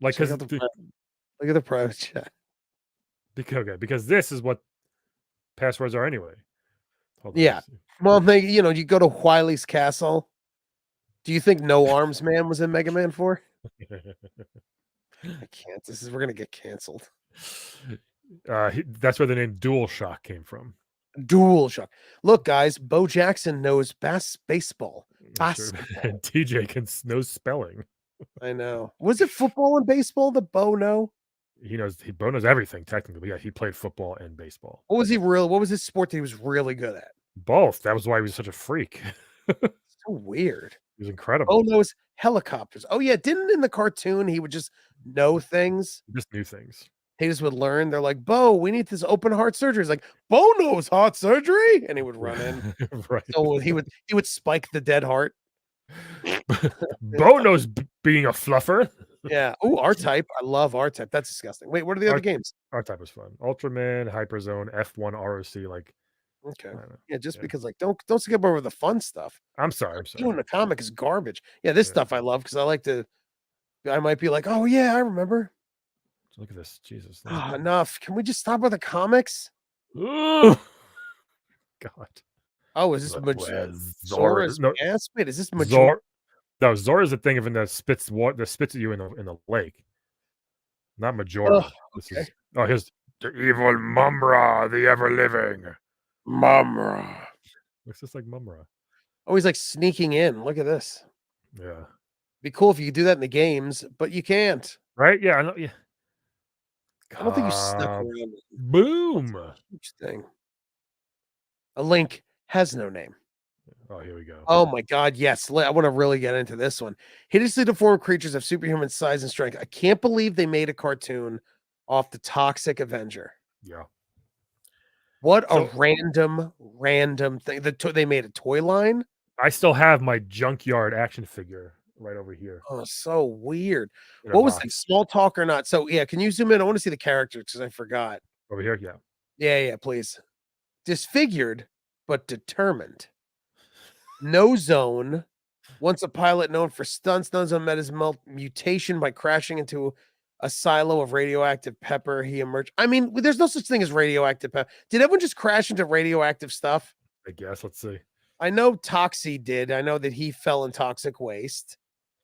Like, look at the private chat. Because this is what passwords are anyway. Hold on, Yeah. Well, you go to Wily's castle. Do you think No Arms Man was in Mega Man 4? I can't. We're gonna get canceled. That's where the name Dual Shock came from. Dual Shock. Look, guys, Bo Jackson knows baseball. Basketball. TJ knows spelling. I know. Was it football and baseball that Bo know? Bo knows everything technically. Yeah, he played football and baseball. What was his sport that he was really good at? Both. That was why he was such a freak. So weird. He was incredible. Bo knows helicopters. Oh yeah, didn't in the cartoon he would just know things? Just new things. He just would learn. They're like, Bo, we need this open heart surgery. He's like, Bo knows heart surgery, and he would run in. Right. So he would spike the dead heart. Bo knows being a fluffer. Yeah. Oh, R-Type. I love R-Type. That's disgusting. Wait, what are the other games? R-Type was fun. Ultraman, Hyperzone, F1, ROC. Like, okay, yeah, because like don't skip over the fun stuff. I'm sorry. Doing the comic is garbage. Yeah, this stuff I love because I might be like, oh yeah, I remember. Look at this, Jesus. Oh, enough. Can we just stop with the comics? God. Oh, is this Zora's Mask? Wait, is this Zora? No, Zora's the thing of that spits at you in the lake. Not Majora. Okay. Here's the evil Mumra, the ever living. Mumra. Looks just like Mumra. Oh, he's like sneaking in. Look at this. Yeah. Be cool if you could do that in the games, but you can't. Right? Yeah, I know. Yeah. I don't think you snuck around. Boom. Huge thing. A Link has no name. Oh, here we go. Oh my God, yes. I want to really get into this one. Hideously deformed creatures of superhuman size and strength. I can't believe they made a cartoon off the Toxic Avenger. Yeah. What a random thing. They made a toy line. I still have my junkyard action figure right over here. Oh, so weird. What was it? Small talk or not? So yeah, can you zoom in? I want to see the characters because I forgot. Over here, yeah. Yeah, please. Disfigured, but determined. No Zone. Once a pilot known for stunts, No Zone met his mutation by crashing into a silo of radioactive pepper. He emerged. I mean, there's no such thing as radioactive pepper. Did everyone just crash into radioactive stuff? I guess. Let's see. I know Toxie did. I know that he fell in toxic waste.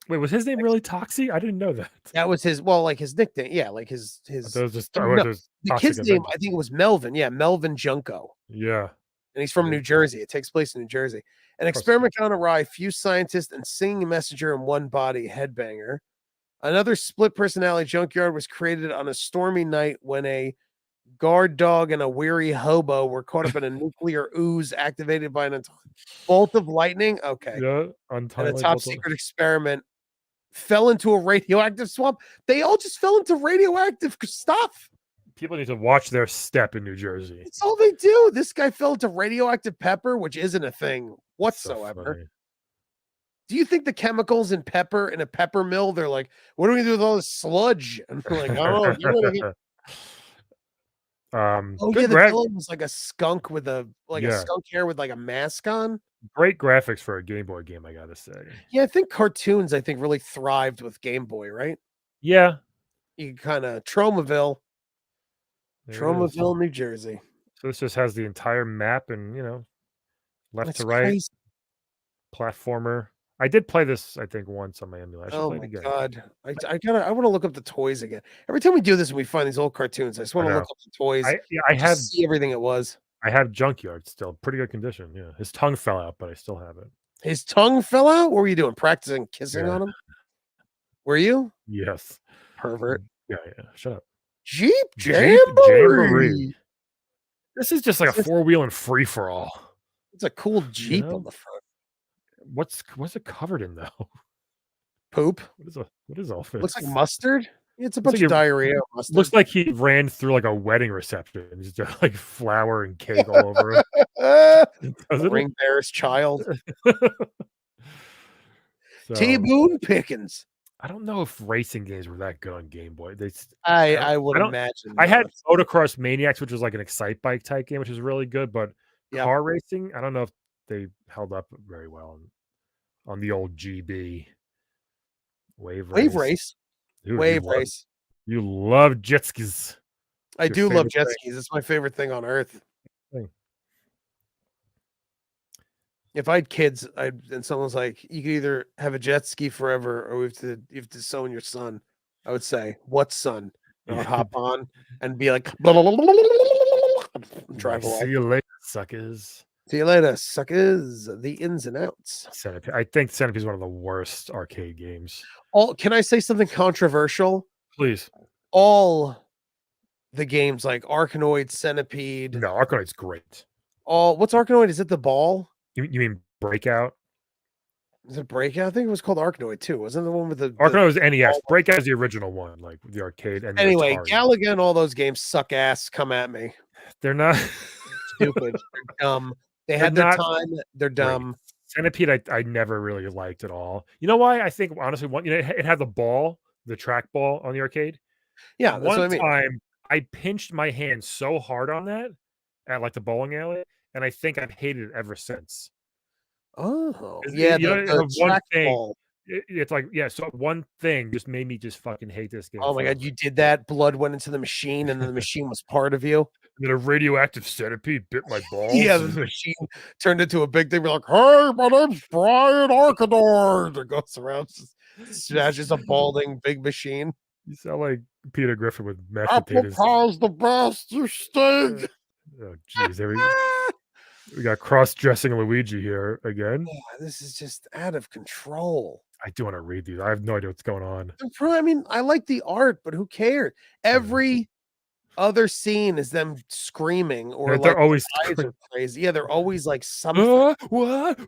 Wait, was his name really Toxie? I didn't know that. That was his nickname. Yeah, like his the kid's name, I think it was Melvin. Yeah, Melvin Junko. Yeah. And he's from New Jersey. It takes place in New Jersey. An experiment gone awry, few scientists and singing messenger in one body, headbanger. Another split personality junkyard was created on a stormy night when a guard dog and a weary hobo were caught up in a nuclear ooze activated by an bolt of lightning. Okay. Yeah. And a top secret experiment fell into a radioactive swamp. They all just fell into radioactive stuff. People need to watch their step in New Jersey. That's all they do. This guy fell into radioactive pepper, which isn't a thing whatsoever. So do you think the chemicals in pepper in a pepper mill, they're like, what do we do with all this sludge? And they're like, I don't know. Oh, yeah, Good the gra villain was like a skunk with a yeah, skunk hair with, like, a mask on. great graphics for a Game Boy game, I gotta say. Yeah, I think cartoons, really thrived with Game Boy, right? Yeah, You kinda there it is. Tromaville, New Jersey. So this just has the entire map and, left That's to right, crazy. platformer. I did play this, I think, once on my emulator. I should Oh play it my again. god. I wanna look up the toys again. Every time we do this and we find these old cartoons, I just I wanna know. look up the toys Yeah, and just see everything it was. I have Junkyard still, pretty good condition, yeah. His tongue fell out, but I still have it. His tongue fell out? What were you doing? Practicing kissing Yeah. on him? Were you? Yes. Pervert. Yeah, yeah, shut up. Jeep Jeep Jamboree. Jamboree. This is just like a It's just four-wheel and free-for-all, it's a cool you Jeep on know? the front. What's it covered in, though? Poop. What is all Looks like this? mustard. It's a Looks bunch like of he diarrhea, looks mustard. like he ran through, like, a wedding reception. He's just, like, flour and cake all over him, A doesn't it? ring bearer's child. T So, Boone Pickens. I don't know if racing games were that good on Game Boy. They s I would I don't imagine I had not. Motocross Maniacs, which was like an Excite Bike type game, which was really good, but Yep. car racing, I don't know if they held up very well on the old GB. Wave Wave Race. race. Dude, Wave race. you love jet skis. I It's your do love favorite jet skis. It's my favorite thing on earth. thing. If I had kids, and someone's like, "You can either have a jet ski forever, or you have to disown your son." I would say, "What son?" And I would hop on and be like, drive Like, see away. you later, suckers. See you later, suckers. The ins and outs. Centipede. I think Centipede is one of the worst arcade games. All Can I say something controversial? Please. All the games like Arkanoid, Centipede, No, Arkanoid's great. all what's Arkanoid? Is it the ball? You mean Breakout? Is it Breakout? I think it was called Arkanoid too. Wasn't it the one with the Arkanoid was NES. ball? Breakout is the original one, like the arcade and the Anyway, Atari. Galaga and all those games suck ass. Come at me. They're not Stupid. They're dumb. They they're had their not time. They're great. dumb. Centipede, I never really liked at all. You know why? I think honestly, it had the ball, the trackball on the arcade. Yeah, that's what One I mean. time, I pinched my hand so hard on that at like the bowling alley, and I think I've hated it ever since. Oh, yeah, You know, the one thing. trackball. It's like, yeah. So one thing just made me just fucking hate this game Oh my god, forever. you did that? Blood went into the machine, and then the machine was part of you? And then a radioactive centipede bit my Yeah, balls. the machine turned into a big thing. Be like, "Hey, my name's Brian Arkador." It goes around, smashes a balding big machine. You sound like Peter Griffin with mashed Apple potatoes. pie's the best. You Uh, stink. oh, jeez, we got cross-dressing Luigi here again. Yeah, this is just out of control. I do wanna read these. I have no idea what's going on. I mean, I like the art, but who cares? Yeah. Every other scene is them screaming or They're like always the eyes scream are crazy. Yeah, they're always like something. What?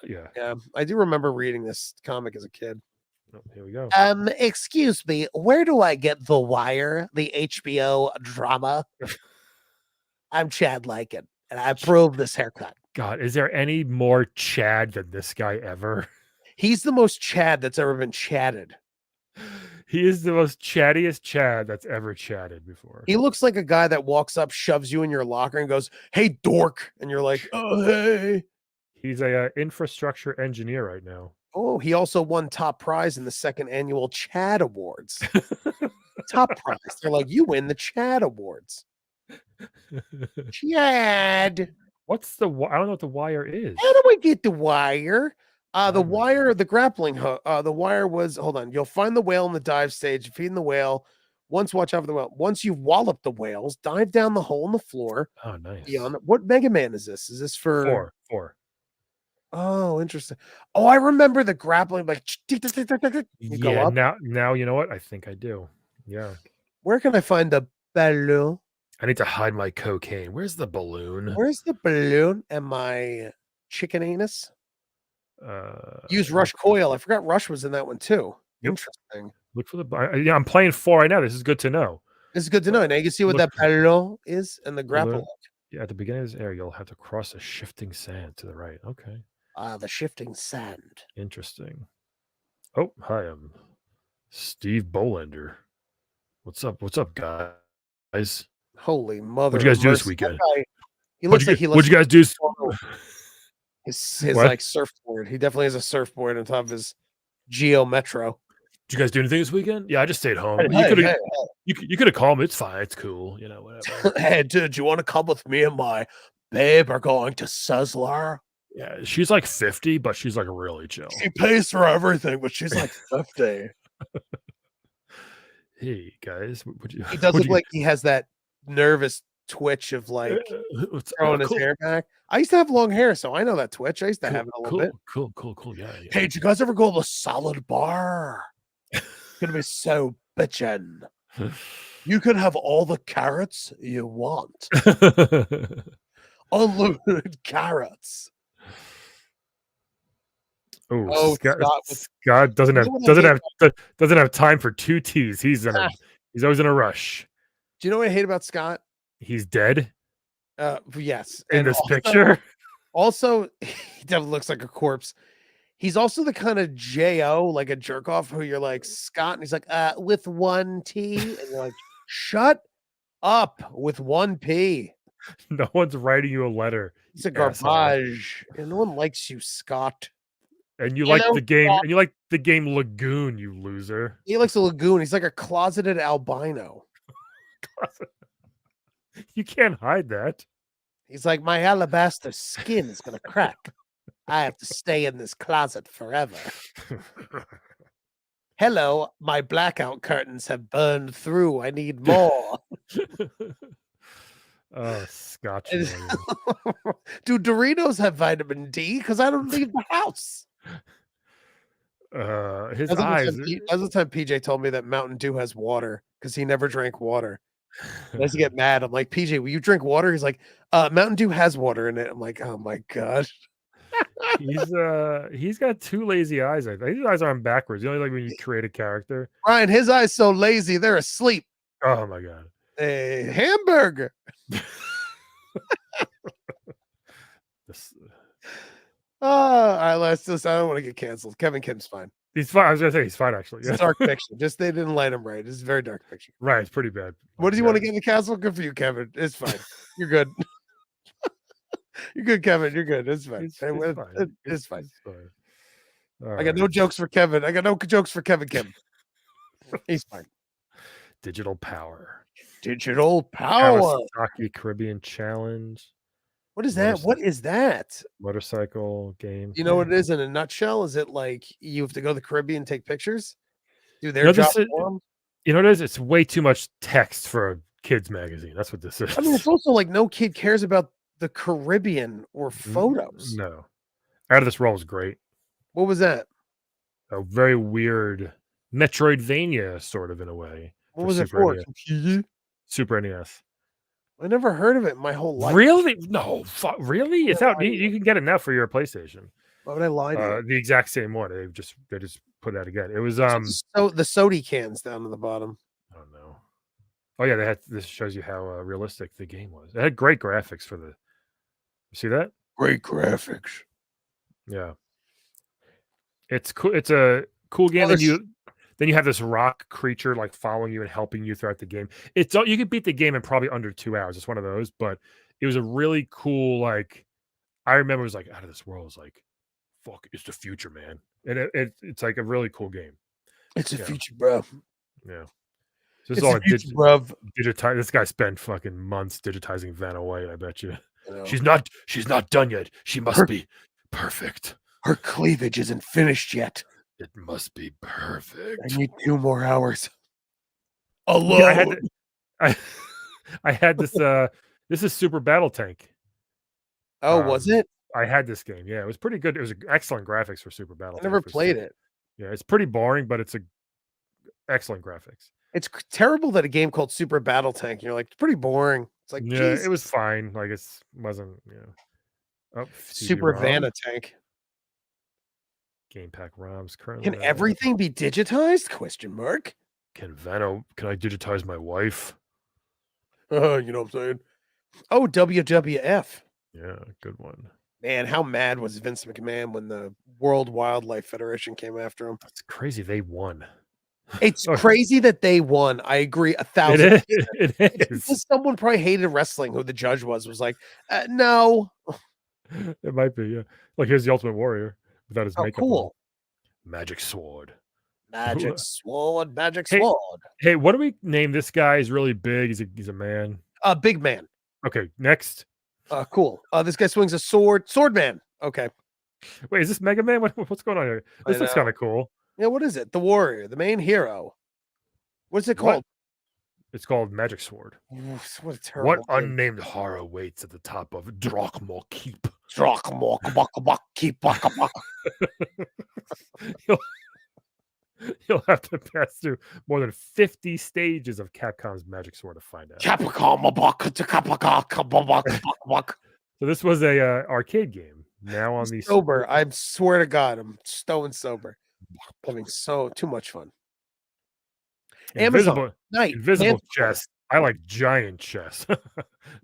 Yeah. Yeah, I do remember reading this comic as a kid. Oh, here we go. Excuse me, where do I get The Wire, the HBO drama? I'm Chad Lycan, and I approve this haircut. God, is there any more Chad than this guy ever? He's the most Chad that's ever been chatted. He is the most chattiest Chad that's ever chatted before. He looks like a guy that walks up, shoves you in your locker, and goes, "Hey, dork," and you're like, "Oh, hey." He's a, infrastructure engineer right now. Oh, he also won top prize in the second annual Chad Awards. Top prize. They're like, "You win the Chad Awards." Chad. What's the I don't know what the wire is. How do we get the wire? The Wire. wire, the grappling hook. The wire was, hold on. You'll find the whale in the dive stage, feeding the whale. Once, watch out for the whale. Once you've walloped the whales, dive down the hole in the floor. Oh, nice. Beyond what Mega Man is this? Is this for 4. Oh, interesting. Oh, I remember the grappling, like tick, tick, tick, tick, tick, tick. You go Yeah, up. now you know what? I think I do. Yeah. Where can I find the balloon? I need to hide my cocaine. Where's the balloon? Where's the balloon and my chicken anus? Use Look Rush Coil. I forgot Rush was in that one too. Yep. Interesting. Look for yeah, I'm playing 4 right now. This is good to know. This is good to know. Now you can see what Look that balloon is and the grapple balloon. Yeah, at the beginning of this area, you'll have to cross a shifting sand to the right. Okay. hook. The shifting sand. Interesting. Oh, hi, I'm Steve Bolender. What's up? What's up, guys? Holy mother What'd you of guys do this mercy! That weekend? guy, he looks like he lives What'd you guys do? on his What? like surfboard. He definitely has a surfboard on top of his Geo Metro. Did you guys do anything this weekend? Yeah, I just stayed home. You Hey, could have hey, you could have called me. It's fine. It's cool. You know, whatever. hey, dude, you want to come with me and my babe are going to Sizzler? Yeah, she's like 50, but she's like really chill. She pays for everything, but she's like 50. Hey guys, would you? He does Would look you? like he has that nervous twitch of like throwing his Cool, hair back. I used to have long hair, so I know that twitch. I used to have it a little bit. Cool. Yeah, yeah. Hey, did you guys ever go to the salad bar? It's gonna be so bitchin'. You can have all the carrots you want. Unlimited carrots. Oh, Scott with Scott doesn't you have know what I hate doesn't have time for two T's. He's always in a rush. do you know what I hate about Scott? He's dead Yes, in and this also picture. also, he definitely looks like a corpse. He's also the kind of J.O., like a jerk off who you're like, Scott, and he's like, with one T. And you're like, shut up with one P. No one's writing you a letter. It's a Asshole. garbage. And no one likes you, Scott. And you Hello, like the game, Scott. and you like the game Lagoon, you loser. He likes a lagoon. He's like a closeted albino. You can't hide that. He's like, my alabaster skin is gonna crack. I have to stay in this closet forever. Hello, my blackout curtains have burned through. I need more. Oh, Scotch. Do Doritos have vitamin D? Because I don't leave the house. His That's eyes. the time PJ told me that Mountain Dew has water because he never drank water. I used to get mad. I'm like, PJ, will you drink water? He's like, Mountain Dew has water in it. I'm like, oh my gosh. He's got two lazy eyes. I think his eyes aren't backwards. You know, like when you create a character. Ryan, his eyes so lazy, they're asleep. Oh my god. A hamburger. All right, let's just. I don't want to get canceled. Kevin Kim's fine. He's fine. I was gonna say he's fine actually. It's dark fiction. Just they didn't light him right. It's a very dark fiction. Right, it's pretty bad. What does he want to get in the castle? Good for you, Kevin. It's fine. You're good. You're good, Kevin. You're good. It's fine. It's fine. I got no jokes for Kevin. I got no jokes for Kevin Kim. He's fine. Digital power. Digital power. Kawasaki Caribbean Challenge. What is that? What is that? Motorcycle game. You know what it is in a nutshell? Is it like you have to go to the Caribbean and take pictures? Do their job for 'em? You know what it is? It's way too much text for a kid's magazine. That's what this is. I mean, it's also like no kid cares about the Caribbean or photos. No. Out of This World is great. What was that? A very weird Metroidvania, sort of, in a way. What was it for? Super NES. I never heard of it in my whole life. Really? No. Really? It's out. You can get it now for your PlayStation. Why would I lie to you? The exact same one. They just put that again. It was so the sody cans down at the bottom. I don't know. Oh yeah, they had. This shows you how realistic the game was. It had great graphics for the. You see that? Great graphics. Yeah. It's cool. It's a cool game. Then you have this rock creature like following you and helping you throughout the game. You can beat the game in probably under 2 hours. It's one of those, but it was a really cool, like, I remember it was like Out of This World. It's like, fuck, it's the future, man. And it's like a really cool game. It's a future, bro. Yeah. It's a future, bro. This guy spent fucking months digitizing Vanna White, I bet you. She's not done yet. She must be perfect. Her cleavage isn't finished yet. It must be perfect. I need 2 more hours. Alone. Yeah, I had this. This is Super Battle Tank. Oh, was it? I had this game. Yeah, it was pretty good. It was excellent graphics for Super Battle Tank. I never played it. Yeah, it's pretty boring, but it's excellent graphics. It's terrible that a game called Super Battle Tank. You're like, it's pretty boring. It's like, yeah, Jesus. It was fine. Like wasn't. Super Vanna Tank. Game pack ROMs currently. Can everything be digitized? Question mark. Can I digitize my wife? You know what I'm saying? Oh, WWF. Yeah, good one. Man, how mad was Vince McMahon when the World Wildlife Federation came after him? That's crazy. They won. It's Oh, crazy that they won. I agree it 1,000%. is. It It's is. because someone probably hated wrestling, who the judge was like, "No." It might be, yeah. Like, here's the Ultimate Warrior without his Oh, makeup on. cool. Magic sword. Magic sword, magic Hey, sword. hey, what do we name this guy? He's really big. He's a man. Big man. Okay, next. Cool. This guy swings a sword. Sword man. Okay. Wait, is this Mega Man? What's going on here? I This looks know. kinda cool. Yeah, what is it? The warrior, the main hero. What's it What? called? It's called Magic Sword. Oof, what a What terrible name. unnamed horror waits at the top of Drakmor Keep? Keep baka baka. You'll you'll have to pass through more than 50 stages of Capcom's Magic Sword to find out. Capcom baka to kapaka kabaka baka. So this was a, arcade game, now on the Sober. I swear to God, I'm stone sober. Having too much fun. Amazon. Invisible Night. invisible Mandatory. chess. I like giant chess.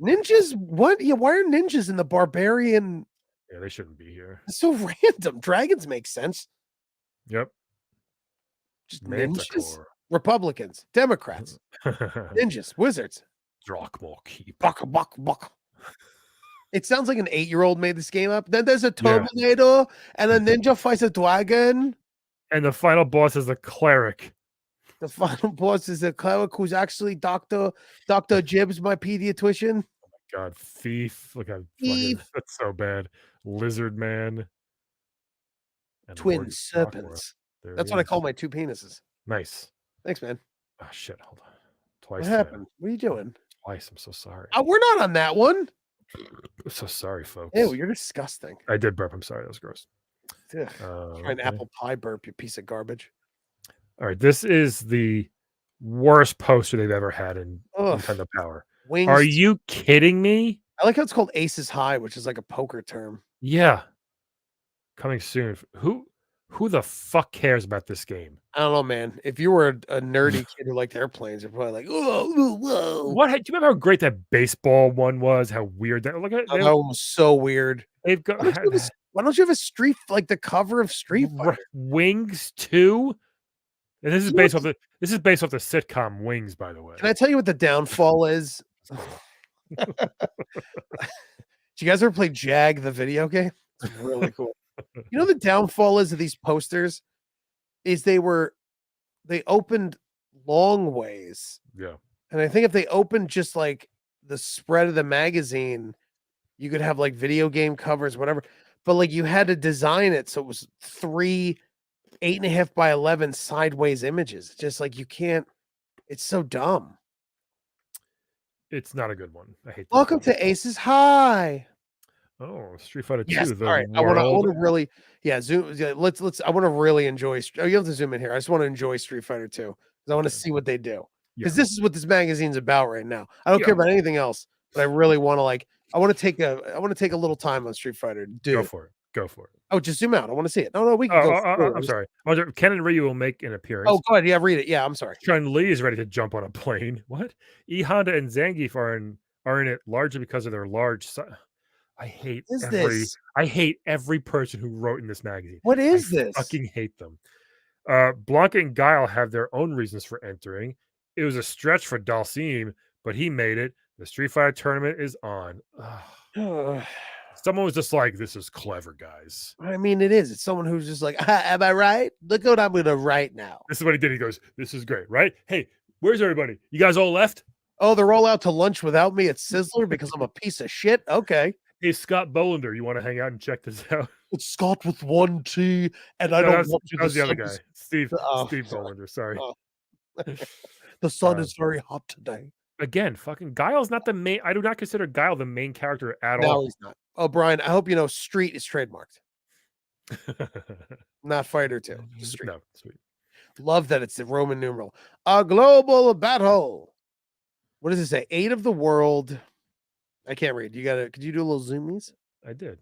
Ninjas? What? Yeah, why are ninjas in the barbarian? Yeah, they shouldn't be here. It's so random. Dragons make sense. Yep. Just ninjas? Manticore. Republicans, Democrats, ninjas, wizards. Drakmor Keep. Baka baka baka. It sounds like an 8-year-old made this game up. Then there's a Yeah. Terminator and a ninja fights a dragon. And the final boss is a cleric. The final boss is a cleric who's actually Dr. Jibbs, my pediatrician. God, Thief. Look how fucking Thief. that's so bad. Lizard Man. And Twin Lord Drakmor. serpents. There That's he what I is. call my two penises. Nice. Thanks, man. Oh shit, hold on. What Twice happened? now. What are you doing? Twice. I'm so sorry. We're not on that one. I'm so sorry, folks. Ew, you're disgusting. I did burp. I'm sorry. That was gross. Ugh. Try an Okay. apple pie burp, you piece of garbage. All right. This is the worst poster they've ever had in Ugh. Nintendo Power. Wings. Are you kidding me? I like how it's called Aces High, which is like a poker term. Yeah. Coming soon. Who the fuck cares about this game? I don't know, man. If you were a nerdy kid who liked airplanes, you're probably like, whoa, whoa. What? Do you remember how great that baseball one was? How weird that. Look at That one was so weird. they've got Why don't you have a street, like the cover of Street Fighter? Wings 2. And this is You know based off the sitcom Wings, by the way. Can I tell you what the downfall is? Did you guys ever play Jag the video game? It's really cool. You know the downfall is of these posters is they opened long ways. Yeah. And I think if they opened just like the spread of the magazine, you could have like video game covers, whatever. But like you had to design it so it was 3 8.5 by 11 sideways images. It's just like you can't. It's so dumb. It's not a good one. I hate that. Welcome to Aces High. Oh, Street Fighter 2. Yes. The All right. I want world. to really, zoom. Yeah, let's. I want to really enjoy. Oh, you have to zoom in here. I just want to enjoy Street Fighter 2 because I want to see what they do. Because Yeah. this is what this magazine's about right now. I don't Yeah. care about anything else, but I really want to like. I want to take a little time on Street Fighter. Dude. Go for it. Go for it. Oh, just zoom out. I want to see it. No, we can go. I'm sorry. Ken and Ryu will make an appearance. Oh, go ahead. Yeah, read it. Yeah, I'm sorry. Chun-Li is ready to jump on a plane. What? E Honda and Zangief are in it largely because of their large size. I hate every person who wrote in this magazine. What is this? Fucking hate them. Blanca and Guile have their own reasons for entering. It was a stretch for Dalsim, but he made it. The Street Fighter tournament is on. Someone was just like, "This is clever, guys." I mean, it is. It's someone who's just like, am I right? Look what I'm gonna write now. This is what he did. He goes, "This is great, right? Hey, where's everybody? You guys all left? Oh, they're all out to lunch without me at Sizzler because I'm a piece of shit. Okay. Hey, Scott Bolander, you want to hang out and check this out?" It's Scott with one T, and I don't want you that was to the other guy, Steve Bolander. Sorry. The sun is very hot today. Again, fucking Guile's not the main. I do not consider Guile the main character at No, all. he's not. Oh, Brian, I hope you know Street is trademarked. Not Fighter 2. Just Street. No, sweet. Love that it's the Roman numeral. A global battle. What does it say? 8 of the world. I can't read. Could you do a little zoomies? I did.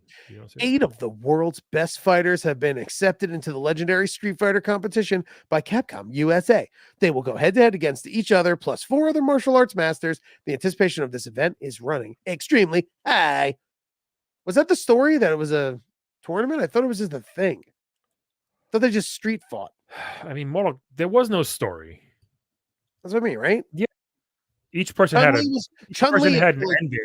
8 of the world's best fighters have been accepted into the legendary Street Fighter competition by Capcom USA. They will go head-to-head against each other, plus 4 other martial arts masters. The anticipation of this event is running extremely high. Was that the story that it was a tournament? I thought it was just a thing. I thought they just street fought. I mean, there was no story. That's what I mean, right? Yeah, each person had Chun-Li a was each person Chun-Li, had an like, ending.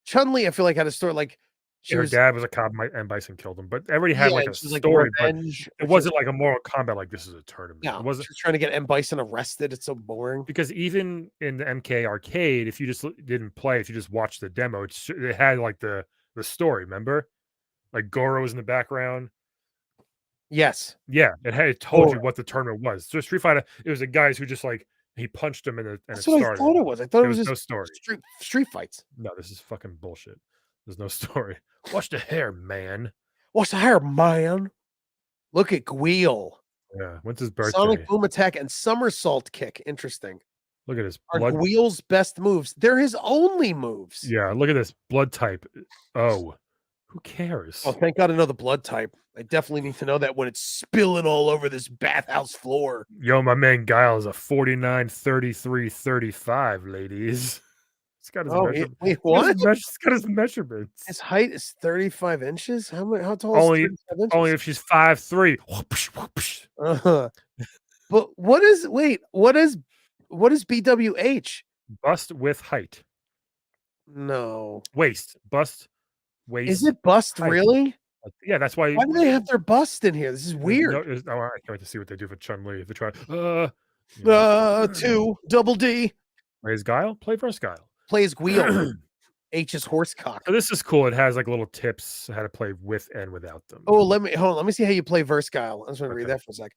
Chun-Li, I feel like had a story, like, she Her was dad was a cop, and Bison killed him, but everybody had, yeah, like, and a she was like story, but revenge, it or she was wasn't like a Mortal Kombat, like, this is a tournament. It no, wasn't she was trying to get M. Bison arrested, it's so boring. because even in the MK arcade, if you just didn't play, if you just watched the demo, it had, like, the story, remember? Like, Goro was in the background. Yes. It told Or you what the tournament was. So Street Fighter, it was the guys who just, like, he punched him and that's it what I started. thought it was. I thought it There was was just no story. street fights. No, this is fucking bullshit. There's no story. Watch the hair, man. What's the hair, man? Look at Guile. Yeah, when's his Sonic birthday? boom attack and somersault kick. Interesting. Look at his Are blood. Guile's best moves. They're his only moves. Yeah, look at this blood type. Oh, who Oh, cares? thank God I know the blood type. I definitely need to know that when it's spilling all over this bathhouse floor. Yo, my man Guile is a 49, 33, 35, ladies. He's got his Oh, measure. wait, what? He's got his measurements. His height is 35 inches? How tall is Only 35 only inches? if she's 5'3". Uh-huh. But what is wait, what is BWH? Bust with height. No. Waist. Bust, Is waist, it bust height. really? Yeah, that's why Why do they have their bust in here? This is there's no weird. I can't wait to see what they do for Chun-Li. If they try, 2, double D. plays Guile, play versus Guile. Plays Guile. H's horsecock. So this is cool. It has like little tips how to play with and without them. Oh, let me see how you play Versguile. I just want to read Okay. that for a sec.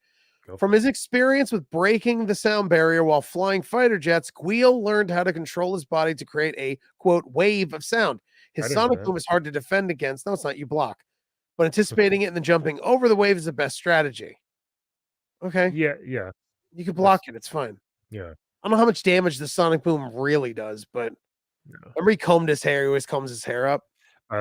Go From for his experience with breaking the sound barrier while flying fighter jets, Guile learned how to control his body to create a quote wave of sound. I His didn't know sonic that. boom is hard to defend against. No, it's not. You block, but anticipating it and then jumping over the wave is the best strategy. Okay, Yeah. you can block it. It's fine. Yeah. I don't know how much damage the sonic boom really does, but Yeah. remember he combed his hair. He always combs his hair up.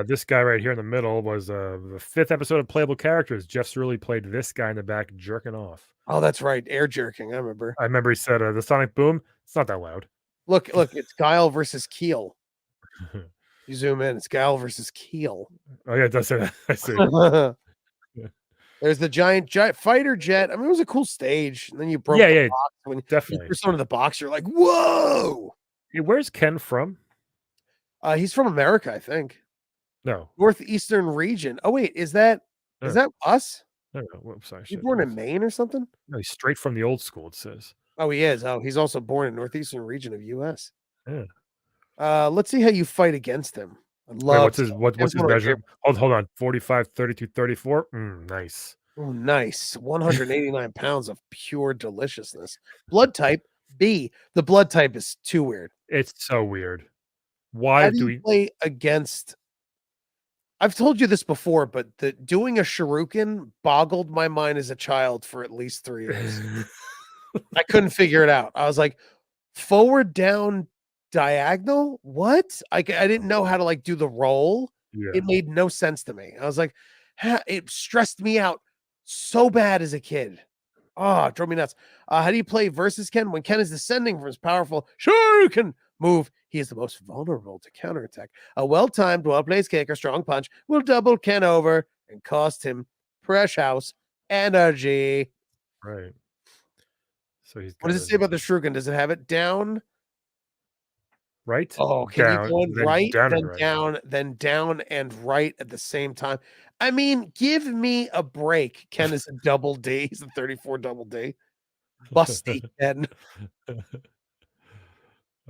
This guy right here in the middle was the 5th episode of Playable Characters. Jeff Cerulli played this guy in the back jerking off. Oh, that's right. Air jerking. I remember. I remember he said the sonic boom. It's not that loud. Look, it's Guile versus Keel. You zoom in, it's Guile versus Keel. Oh yeah, it does say that. I see. Yeah. There's the giant fighter jet. I mean, it was a cool stage. And then you broke Yeah, the yeah, box. When you definitely. first onto the box, you're like, whoa. Hey, where's Ken from? He's from America, I think. No, Northeastern region. Oh, wait, is that us? no. Whoops, sorry. He's born in Maine or something? No, he's straight from the old school. It says. Oh, he is. Oh, he's also born in Northeastern region of US. Yeah. Let's see how you fight against him. I Wait, love what's Ken's his one of my measure? favorite- Hold on. 45, 32, 34. Nice. Oh, nice. 189 pounds of pure deliciousness. Blood type B. The blood type is too weird. It's so weird. How Why do do you play against? I've told you this before, but doing a shuriken boggled my mind as a child for at least 3 years. I couldn't figure it out. I was like, forward, down, diagonal? What? I didn't know how to like do the roll. Yeah. It made no sense to me. I was like, it stressed me out so bad as a kid. Oh, it drove me nuts. How do you play versus Ken? When Ken is descending from his powerful shuriken move, he is the most vulnerable to counterattack. A well-timed, well-placed kick or strong punch will double Ken over and cost him precious energy. Right. So he's What does it say about the shuriken? Does it have it down? right? Oh, can you go in then right, down and then right. down, then down and right at the same time? I mean, give me a break. Ken is a double D. He's a 34 double D. Busty Ken.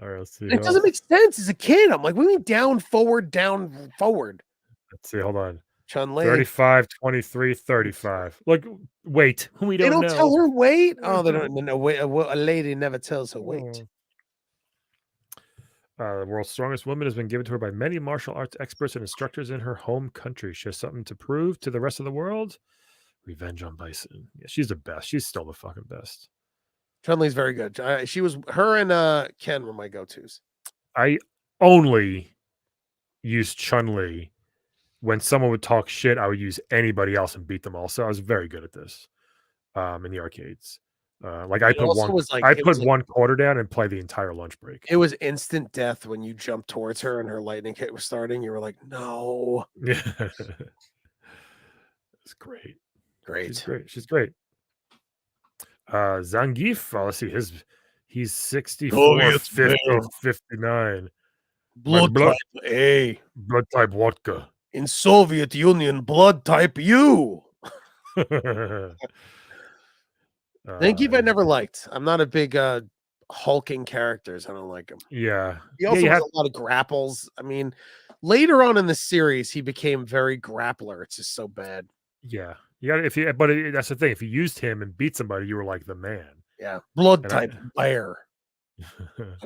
All right, let's see. It doesn't make sense as a kid. I'm like, what do you mean down, forward? Let's see. Hold on. Chun-Li. 35, 23, 35. Look, wait. We They don't don't know. tell her weight. Oh, they don't. No, wait, a lady never tells her weight. The world's strongest woman has been given to her by many martial arts experts and instructors in her home country. She has something to prove to the rest of the world. Revenge on Bison. Yeah, she's the best. She's still the fucking best. Chun-Li's very good. Her and Ken were my go-tos. I only use Chun-Li when someone would talk shit. I would use anybody else and beat them all. So I was very good at this in the arcades. Like I put one quarter down and play the entire lunch break. It was instant death when you jumped towards her and her lightning hit was starting. You were like, no. Yeah. It's great. Great. She's great. Zangief. Let's see. He's 64, Soviet 50, male, 59. My blood type A. blood type vodka. In Soviet Union, blood type U. Zangief I And never liked. I'm not a big hulking characters. I don't like him. yeah, He yeah, also you has have a lot of grapples. I mean, later on in the series, he became very grappler. It's just so bad. yeah, you got if you. But that's the thing. If you used him and beat somebody, you were like the man. Yeah. Blood And I, type bear.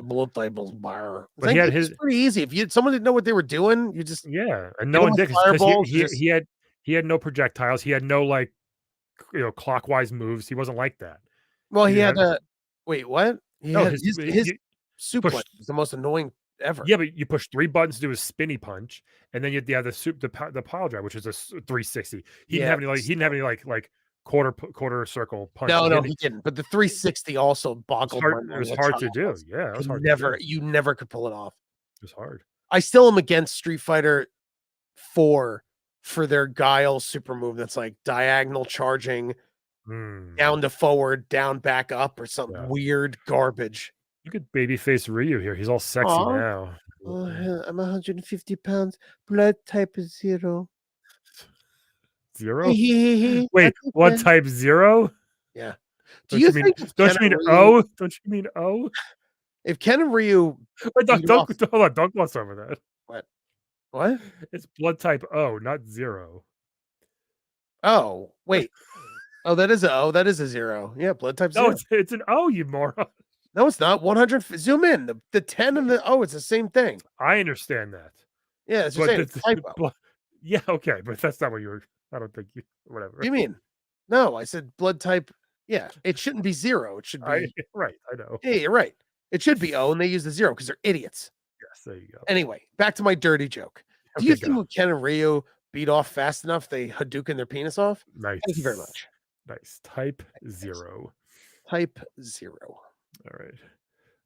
Blood type is bear. but he Zangief had is his pretty easy. If someone didn't know what they were doing, you just yeah, and hit no them one with did because fireballs. Just he had no projectiles. He had no like clockwise moves. He wasn't like that. well, He he didn't had have a wait. What he no had his his suplex push. was the most annoying ever. Yeah, but you push 3 buttons to do a spinny punch, and then you had the pile drive, which is a 360. He didn't Yeah. have any like he didn't have any like quarter circle punches. No, He no, had he didn't. But the 360 also boggled my it mind. was What hard time to it do. was. Yeah, it was Could hard to do. never, you never could pull it off. It was hard. I still am against Street Fighter 4 for their guile super move that's like diagonal charging Mm, down to forward, down back up, or some yeah. weird garbage. Look at babyface Ryu here. He's all sexy Aw, now. I'm 150 pounds, blood type is 0. 0? Wait, That's what okay. type 0? Yeah. Do you think if Don't Ken you and mean Ryu, O? Don't you mean O? if Ken and Ryu Wait, beat off hold on, don't gloss over that. what? What? It's blood type O, not 0. Oh, wait. Oh, that is a O. That is a 0. Yeah, blood type No, 0. it's an O, you moron. No, it's not. 100. Zoom in. The 10 and the O, it's the same thing. I understand that. Yeah, it's just But saying it's a typo. What yeah, okay, but that's not what you were I don't think you do whatever. you mean? No, I said blood type. Yeah, it shouldn't be 0. It should I be. right, I know. Yeah, you're right. It should be O, and they use the 0 because they're idiots. Yes, there you go. Anyway, back to my dirty joke. Do you Okay, think go. when Ken and Ryu beat off fast enough, they Hadouken their penis off? Thank you very Nice. much. Nice. Type 0. Type 0. All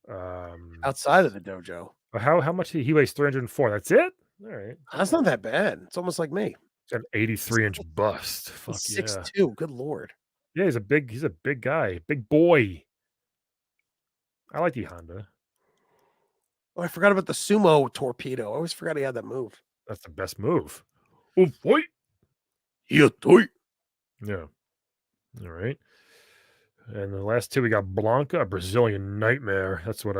right. Outside of the dojo. How much he weighs 304. That's it? All right. That's not that bad. It's almost like me. It's an 83-inch bust. He's Fuck yeah. 6'2". Good lord. Yeah, he's a big guy. Big boy. I like the Honda. Oh, I forgot about the sumo torpedo. I always forgot he had that move. That's the best move. Oh boy. Yeah, toy. Yeah. All right. And the last two we got Blanca, a Brazilian nightmare. That's what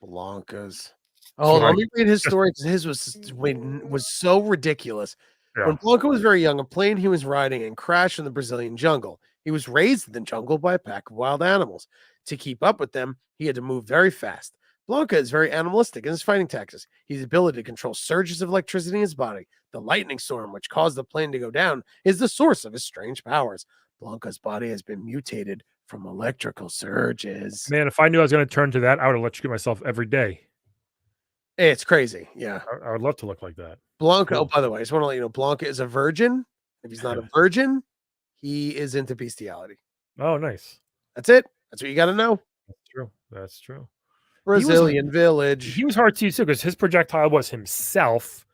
Blanca's. that's Oh, what let I me read his just story because his was so ridiculous. When yeah. Blanca was very young, a plane he was riding and crashed in the Brazilian jungle. He was raised in the jungle by a pack of wild animals. To keep up with them, he had to move very fast. Blanca is very animalistic in his fighting tactics. His ability to control surges of electricity in his body. The lightning storm, which caused the plane to go down, is the source of his strange powers. Blanca's body has been mutated from electrical surges. Man, if I knew I was gonna turn to that, I would electrocute myself every day. It's crazy. Yeah. I would love to look like that. Blanca, oh, Cool. by the way, I just want to let you know Blanca is a virgin. If he's not a virgin, he is into bestiality. Oh, nice. That's it. That's what you got to know. That's true. That's true. Brazilian village. He was hard to use too because his projectile was himself,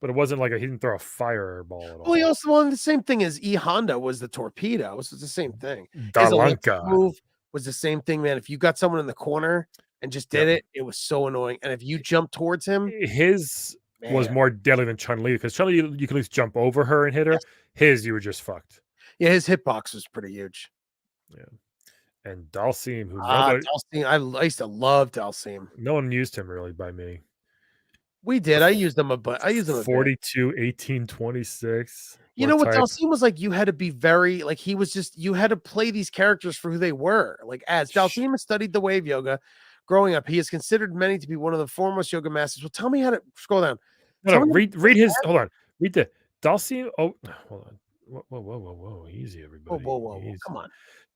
but it wasn't like he didn't throw a fireball at all. Well, he also wanted the same thing as E Honda was the torpedo. It was the same thing. His electric Dalanka. move was the same thing, man. If you got someone in the corner and just did it, it was so annoying. And if you jumped towards him, His was man, more deadly than Chun Li because Chun Li you can at least jump over her and hit her. yes. His you were just fucked. Yeah, his hitbox was pretty huge. Yeah. And Dalsim, who Dalsim, I used to love Dalsim. no one used him really by me. We did. I used them I used them a bit. 42, 18, 26. You know what Dalsim was like? You had to be very like he was just you had to play these characters for who they were. Like as Dalsim has studied the wave yoga growing up, he is considered many to be one of the foremost yoga masters. Well, tell me how to scroll down. No, read his hold on. Read the Dalsim. Oh, hold on. Whoa. Easy, everybody. Whoa. Come on.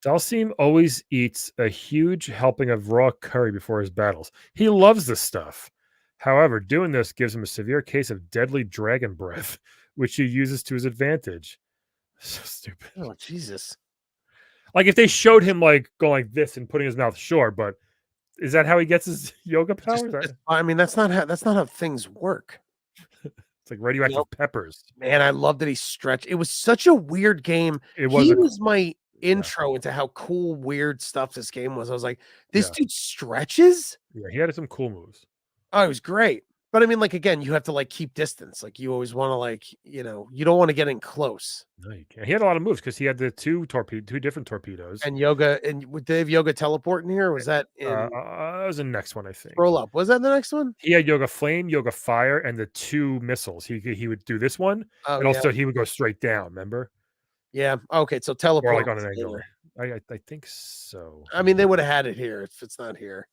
Dalsim always eats a huge helping of raw curry before his battles. He loves this stuff. However, doing this gives him a severe case of deadly dragon breath, which he uses to his advantage. So stupid. Oh, Jesus. Like if they showed him like going like this and putting his mouth short, but is that how he gets his yoga powers? I mean, that's not how things work. It's like radioactive peppers. Man, I love that he stretched. It was such a weird game. It was He was my intro into how cool, weird stuff this game was. I was like, this Yeah. dude stretches? Yeah, he had some cool moves. Oh, it was great. But I mean, like, again, you have to like keep distance. Like, you always want to, like, you don't want to get in close. No, you can't. He had a lot of moves because he had the two different torpedoes. And did they have yoga teleport in here? Or was that in That was the next one, I scroll think. up? Was that the next one? He had yoga flame, yoga fire, and the two missiles. He would do this one, Oh and yeah. also he would go straight down. Remember, Yeah. Okay. So or teleport like on was an later. angle. I think so. I mean, they would have had it here if it's not here.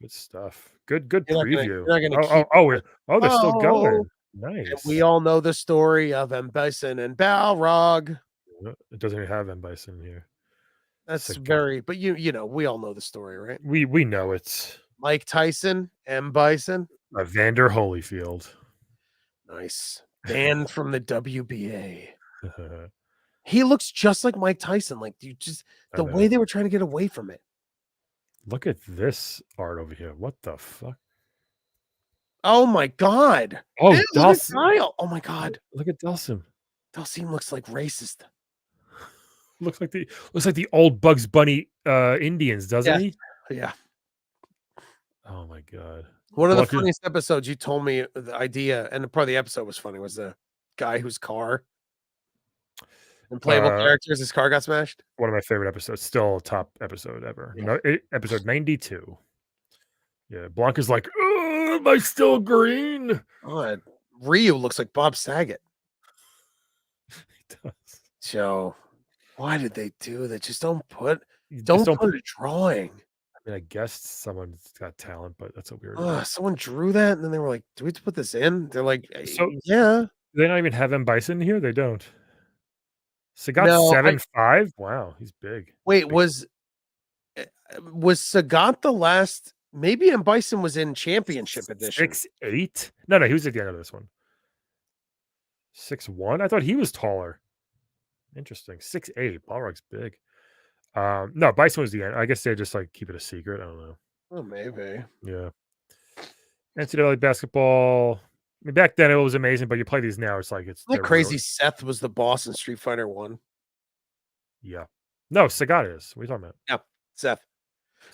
Good stuff. Good preview. You're not gonna Oh, keep they're still oh, going. and we Nice. all know the story of M. Bison and Balrog. It doesn't even have M Bison here. That's Sagat. very, but we all know the story, right? We know it's Mike Tyson, M. Bison. Evander Holyfield. Nice. Banned from the WBA. He looks just like Mike Tyson. Like, you just I the way know. they were trying to get away from it. Look at this art over here. What the fuck? Oh my god. Oh, Ew, look at Dawson. Kyle. Oh my god. Look at Dawson. Dalsim looks like racist. Looks like the old Bugs Bunny Indians, doesn't Yes. he? Yeah. Oh my god. One of the Blanca, funniest episodes you told me the idea, and the part of the episode was funny, was the guy whose car and playable uh, characters, his car got smashed. one of my favorite episodes. Still a top episode ever. Yeah. No, episode 92. Yeah, Blanca's like, am I still green? Oh, Ryu looks like Bob Saget. He does. So why did they do that? Just don't put You just don't don't put a drawing. I mean, I guess someone's got talent, but that's a weird one. Someone drew that, and then they were like, "Do we have to put this in?" They're like, So yeah." they don't even have M Bison here? They don't. Sagat No, 7'5"? Wow, he's big. wait, Big was Sagat the last? Maybe M. Bison was in Championship Edition. 6'8"? No, he was at the end of this one. 6'1"? I thought he was taller. Interesting. 6'8". Balrog's big. No, Bison was the end. I guess they just like keep it a secret. I don't know. Oh, maybe. Yeah. NCAA basketball. I mean, back then it was amazing, but you play these now, it's like Isn't that crazy? Seth was the boss in Street Fighter 1. Yeah. No, Sagat is. What are you talking about? Yeah, Seth.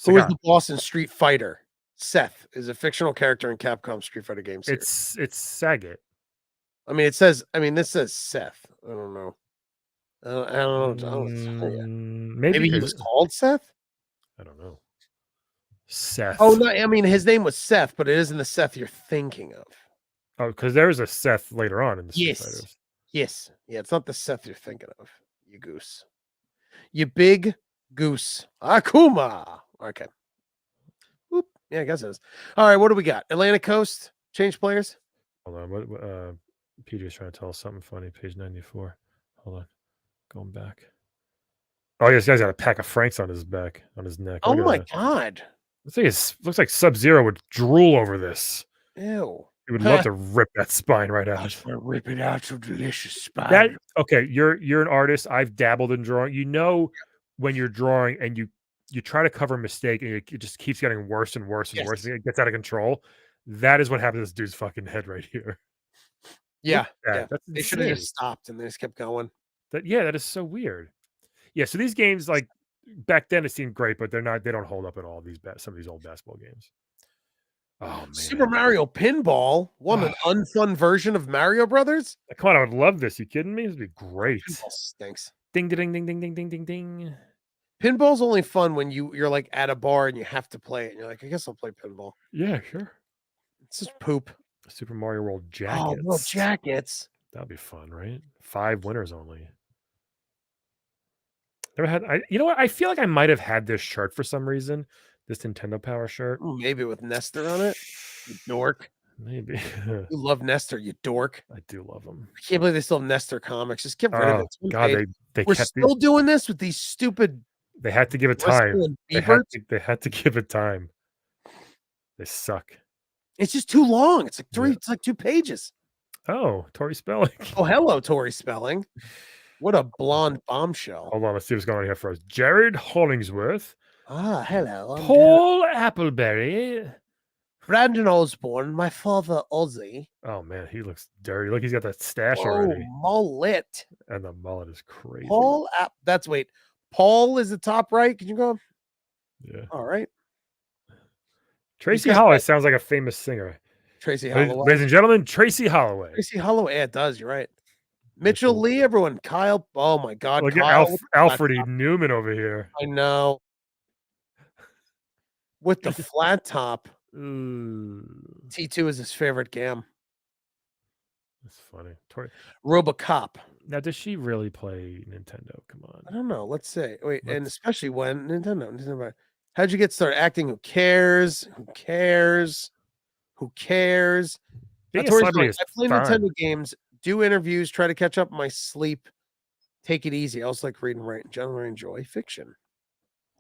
Who is Sagat. the boss in Street Fighter? Seth is a fictional character in Capcom Street Fighter game series. It's Sagat. I mean, this says Seth. I don't know. I don't know. What to tell you. Maybe he was called Seth. I don't know. Seth. Oh no, I mean his name was Seth, but it isn't the Seth you're thinking of. Oh, because there's a Seth later on in the Street Fighters. Yes. Yeah, it's not the Seth you're thinking of. You goose. You big goose. Akuma. Okay. Whoop. Yeah, I guess it is. All right, what do we got? Atlantic Coast. Change players. Hold on. What PJ's trying to tell us something funny. Page 94. Hold on. Going back. Oh, yes, guy's got a pack of Franks on his back, on his neck. Oh Look at my that. god. This thing looks like Sub-Zero would drool over this. Ew. He would love to rip that spine right out. Rip it out, so delicious spine. That okay, you're an artist. I've dabbled in drawing. You know when you're drawing and you try to cover a mistake and it just keeps getting worse and worse and worse. And it gets out of control. That is what happened to this dude's fucking head right here. Yeah. That's They should have insane. just stopped and they just kept going. That is so weird. Yeah, so these games, like back then, it seemed great, but they don't hold up at all. Some of these old basketball games. Oh man, Super Mario Pinball won an unfun version of Mario Brothers. Come on, I would love this. You kidding me? This would be great. Pinball stinks. Ding ding ding ding ding ding ding ding. Pinball's only fun when you're like at a bar and you have to play it. And you're like, I guess I'll play pinball. Yeah, sure. It's just poop. Super Mario World jackets. Oh, World jackets. That'd be fun, right? 5 winners only. Never had. You know what? I feel like I might have had this shirt for some reason. This Nintendo Power shirt. Ooh, maybe with Nestor on it. You dork. Maybe. You love Nestor, you dork. I do love them. I can't believe they still have Nestor comics. Just get rid of it. God, We're still doing this with these stupid. They had to give it time. They had to give it time. They suck. It's just too long. It's like It's like 2 pages. Oh, Tori Spelling. Oh, hello, Tori Spelling. What a blonde bombshell. Hold on, let's see what's going on here first. Jared Hollingsworth. Ah, hello. Paul Appleberry. Brandon Osborne, my father Ozzy. Oh man, he looks dirty. Look, he's got that stash already. Mullet. And the mullet is crazy. Paul Paul is the top right. Can you go? Yeah. All right. Tracy Because Holloway sounds like a famous singer. Tracy Ladies Holloway. and gentlemen, Tracy Holloway. Tracy Holloway. Yeah, it does. You're right. Mitchell Lee, everyone. Kyle. Oh my God. Look at Kyle. with the flat Alfred E. top. Newman over here. I know. With the flat top. Ooh, T2 is his favorite game. that's funny. Robocop. Now, does she really play Nintendo? Come on. I don't know. Let's see. Wait, and especially when Nintendo. How'd you get started acting? Who cares? Who cares? Who cares? Being a Tori's celebrity going, is I play fine. Nintendo games, do interviews, try to catch up on my sleep, take it easy. I also like reading and writing. Generally enjoy fiction,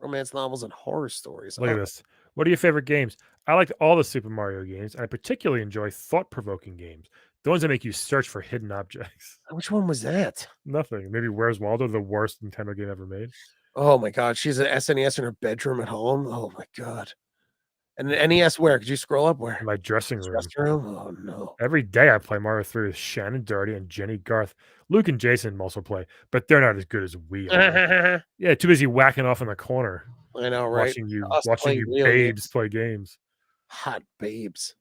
romance novels, and horror stories. Look at this. What are your favorite games? I liked all the Super Mario games, and I particularly enjoy thought-provoking games. The ones that make you search for hidden objects. Which one was that? Nothing. Maybe Where's Waldo, the worst Nintendo game ever made. Oh my God. She's an SNES in her bedroom at home. Oh my God. And an NES where? Could you scroll up where? In my dressing room. Oh no. Every day I play Mario 3 with Shannon Doherty and Jenny Garth. Luke and Jason also play, but they're not as good as we are. Yeah, too busy whacking off in the corner. I know, right? Watching you playing real babes play games. Hot babes.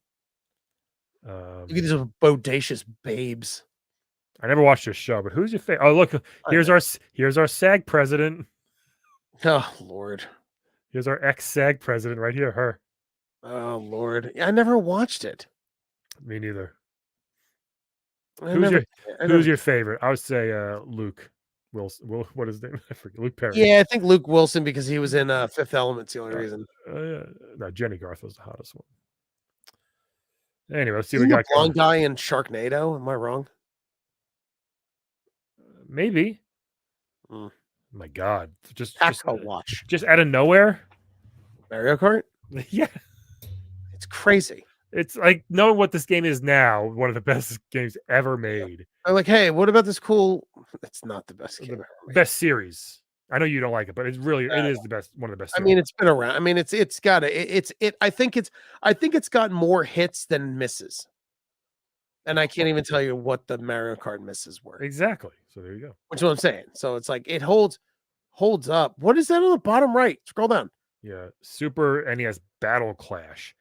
Look at these bodacious babes. I never watched this show, but who's your favorite? Oh, look, here's our SAG president. Oh Lord. Here's our ex-SAG president right here, her. Oh Lord. I never watched it. Me neither. Who's Who's your favorite? I would say Luke Wilson. What is his name? I forget. Luke Perry. Yeah, I think Luke Wilson because he was in Fifth Element's the only reason. No, Jenny Garth was the hottest one. Anyway, let's see Isn't what we got. The blonde guy in Sharknado. Am I wrong? Maybe. My God, just watch. Just out of nowhere. Mario Kart. Yeah, it's crazy. It's like knowing what this game is now, one of the best games ever made. I'm like, hey, what about this cool? It's not the best game ever made. Best series. I know you don't like it, but it's really it is the best, one of the best. I mean, it's been around. I mean, it's got it. I think it's got more hits than misses. And I can't even tell you what the Mario Kart misses were. Exactly. So there you go. Which is what I'm saying. So it's like it holds up. What is that on the bottom right? Scroll down. Yeah, Super NES Battle Clash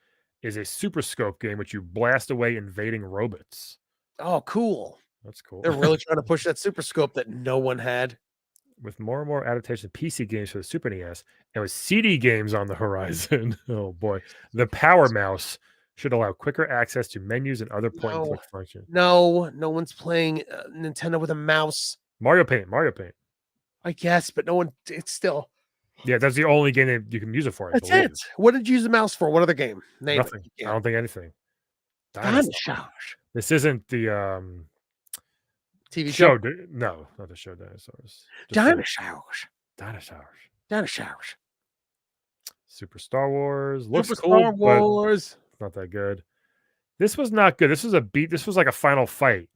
is a Super Scope game which you blast away invading robots. Oh, cool. That's cool. They're really trying to push that Super Scope that no one had. With more and more adaptation of PC games for the Super NES, and with CD games on the horizon. Oh boy, the Power Mouse should allow quicker access to menus and other point-and-click functions. No one's playing Nintendo with a mouse. Mario Paint. I guess, but no one. It's still. Yeah, that's the only game that you can use it for. That's it. What did you use the mouse for? What other game? Name Nothing. It. I don't think anything. Dinosaurs. This isn't the TV show. show. No, not the show. Dinosaurs. Dinosaurs. Super Star Wars looks Super cool. Star Wars. It's not that good. This was not good. This was a beat. This was like a final fight.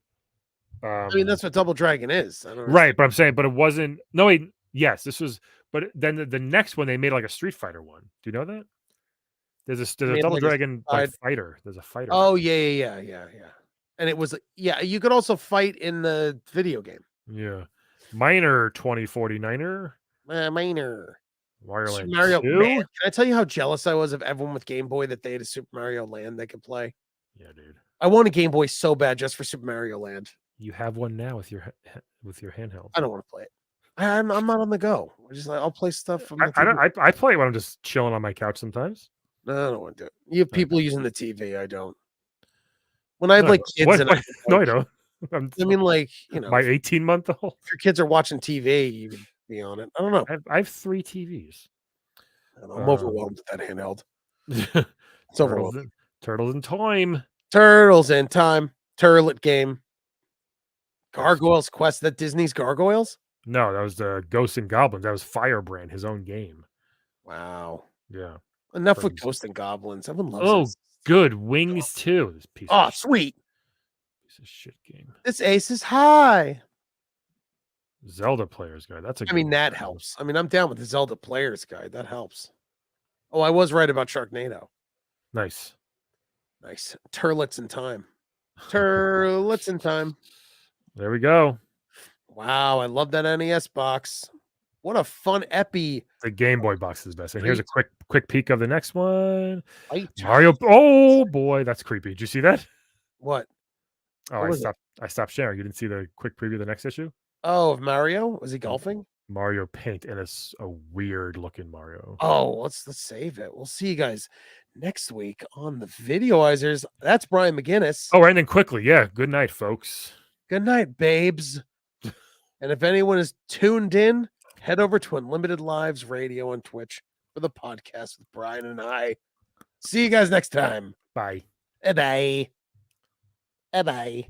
I mean, that's what Double Dragon is. Right, but I'm saying, but it wasn't. No, wait. Yes, this was. But then the next one they made like a Street Fighter one. Do you know that? There's a Double Dragon fighter. There's a fighter. Oh yeah. And it was you could also fight in the video game. Yeah. Miner 2049er. Miner. Mario 2? Man, can I tell you how jealous I was of everyone with Game Boy that they had a Super Mario Land they could play? Yeah, dude. I want a Game Boy so bad just for Super Mario Land. You have one now with your handheld. I don't want to play it. I'm not on the go. I'll play stuff. I play it when I'm just chilling on my couch sometimes. No, I don't want to do it. You have people using the TV. I don't. When I have kids, no, I don't. I mean, my 18-month-old. If your kids are watching TV, you could be on it. I don't know. I have 3 TVs. I'm overwhelmed with that handheld. It's overwhelming. Turtles in Time. Turtles in Time. Turlet game. Gargoyles Quest. That Disney's Gargoyles? No, that was the Ghosts and Goblins. That was Firebrand, his own game. Wow. Yeah. Enough with Ghosts and Goblins. Everyone loves this. Good. Wings 2. This piece of sweet. Piece of shit game. This ace is high. Zelda Players Guide. That's that helps. I mean, I'm down with the Zelda Players Guide. That helps. Oh, I was right about Sharknado. Nice. Turlets in Time. Turlets in Time. There we go. Wow, I love that NES box. What a fun epi. The Game Boy box is best. And here's a Treat. quick peek of the next one. Right. Mario. Oh boy, that's creepy. Did you see that? What? Oh, What was it? I stopped sharing. You didn't see the quick preview of the next issue? Oh, of Mario? Was he M- golfing? Mario Paint, and it's a weird looking Mario. Oh, let's save it. We'll see you guys next week on the Videoizers. That's Brian McGuinness. Oh, and then quickly, yeah. Good night, folks. Good night, babes. And if anyone is tuned in, head over to Unlimited Lives Radio on Twitch for the podcast with Brian and I. See you guys next time. Bye. Bye bye. Bye bye.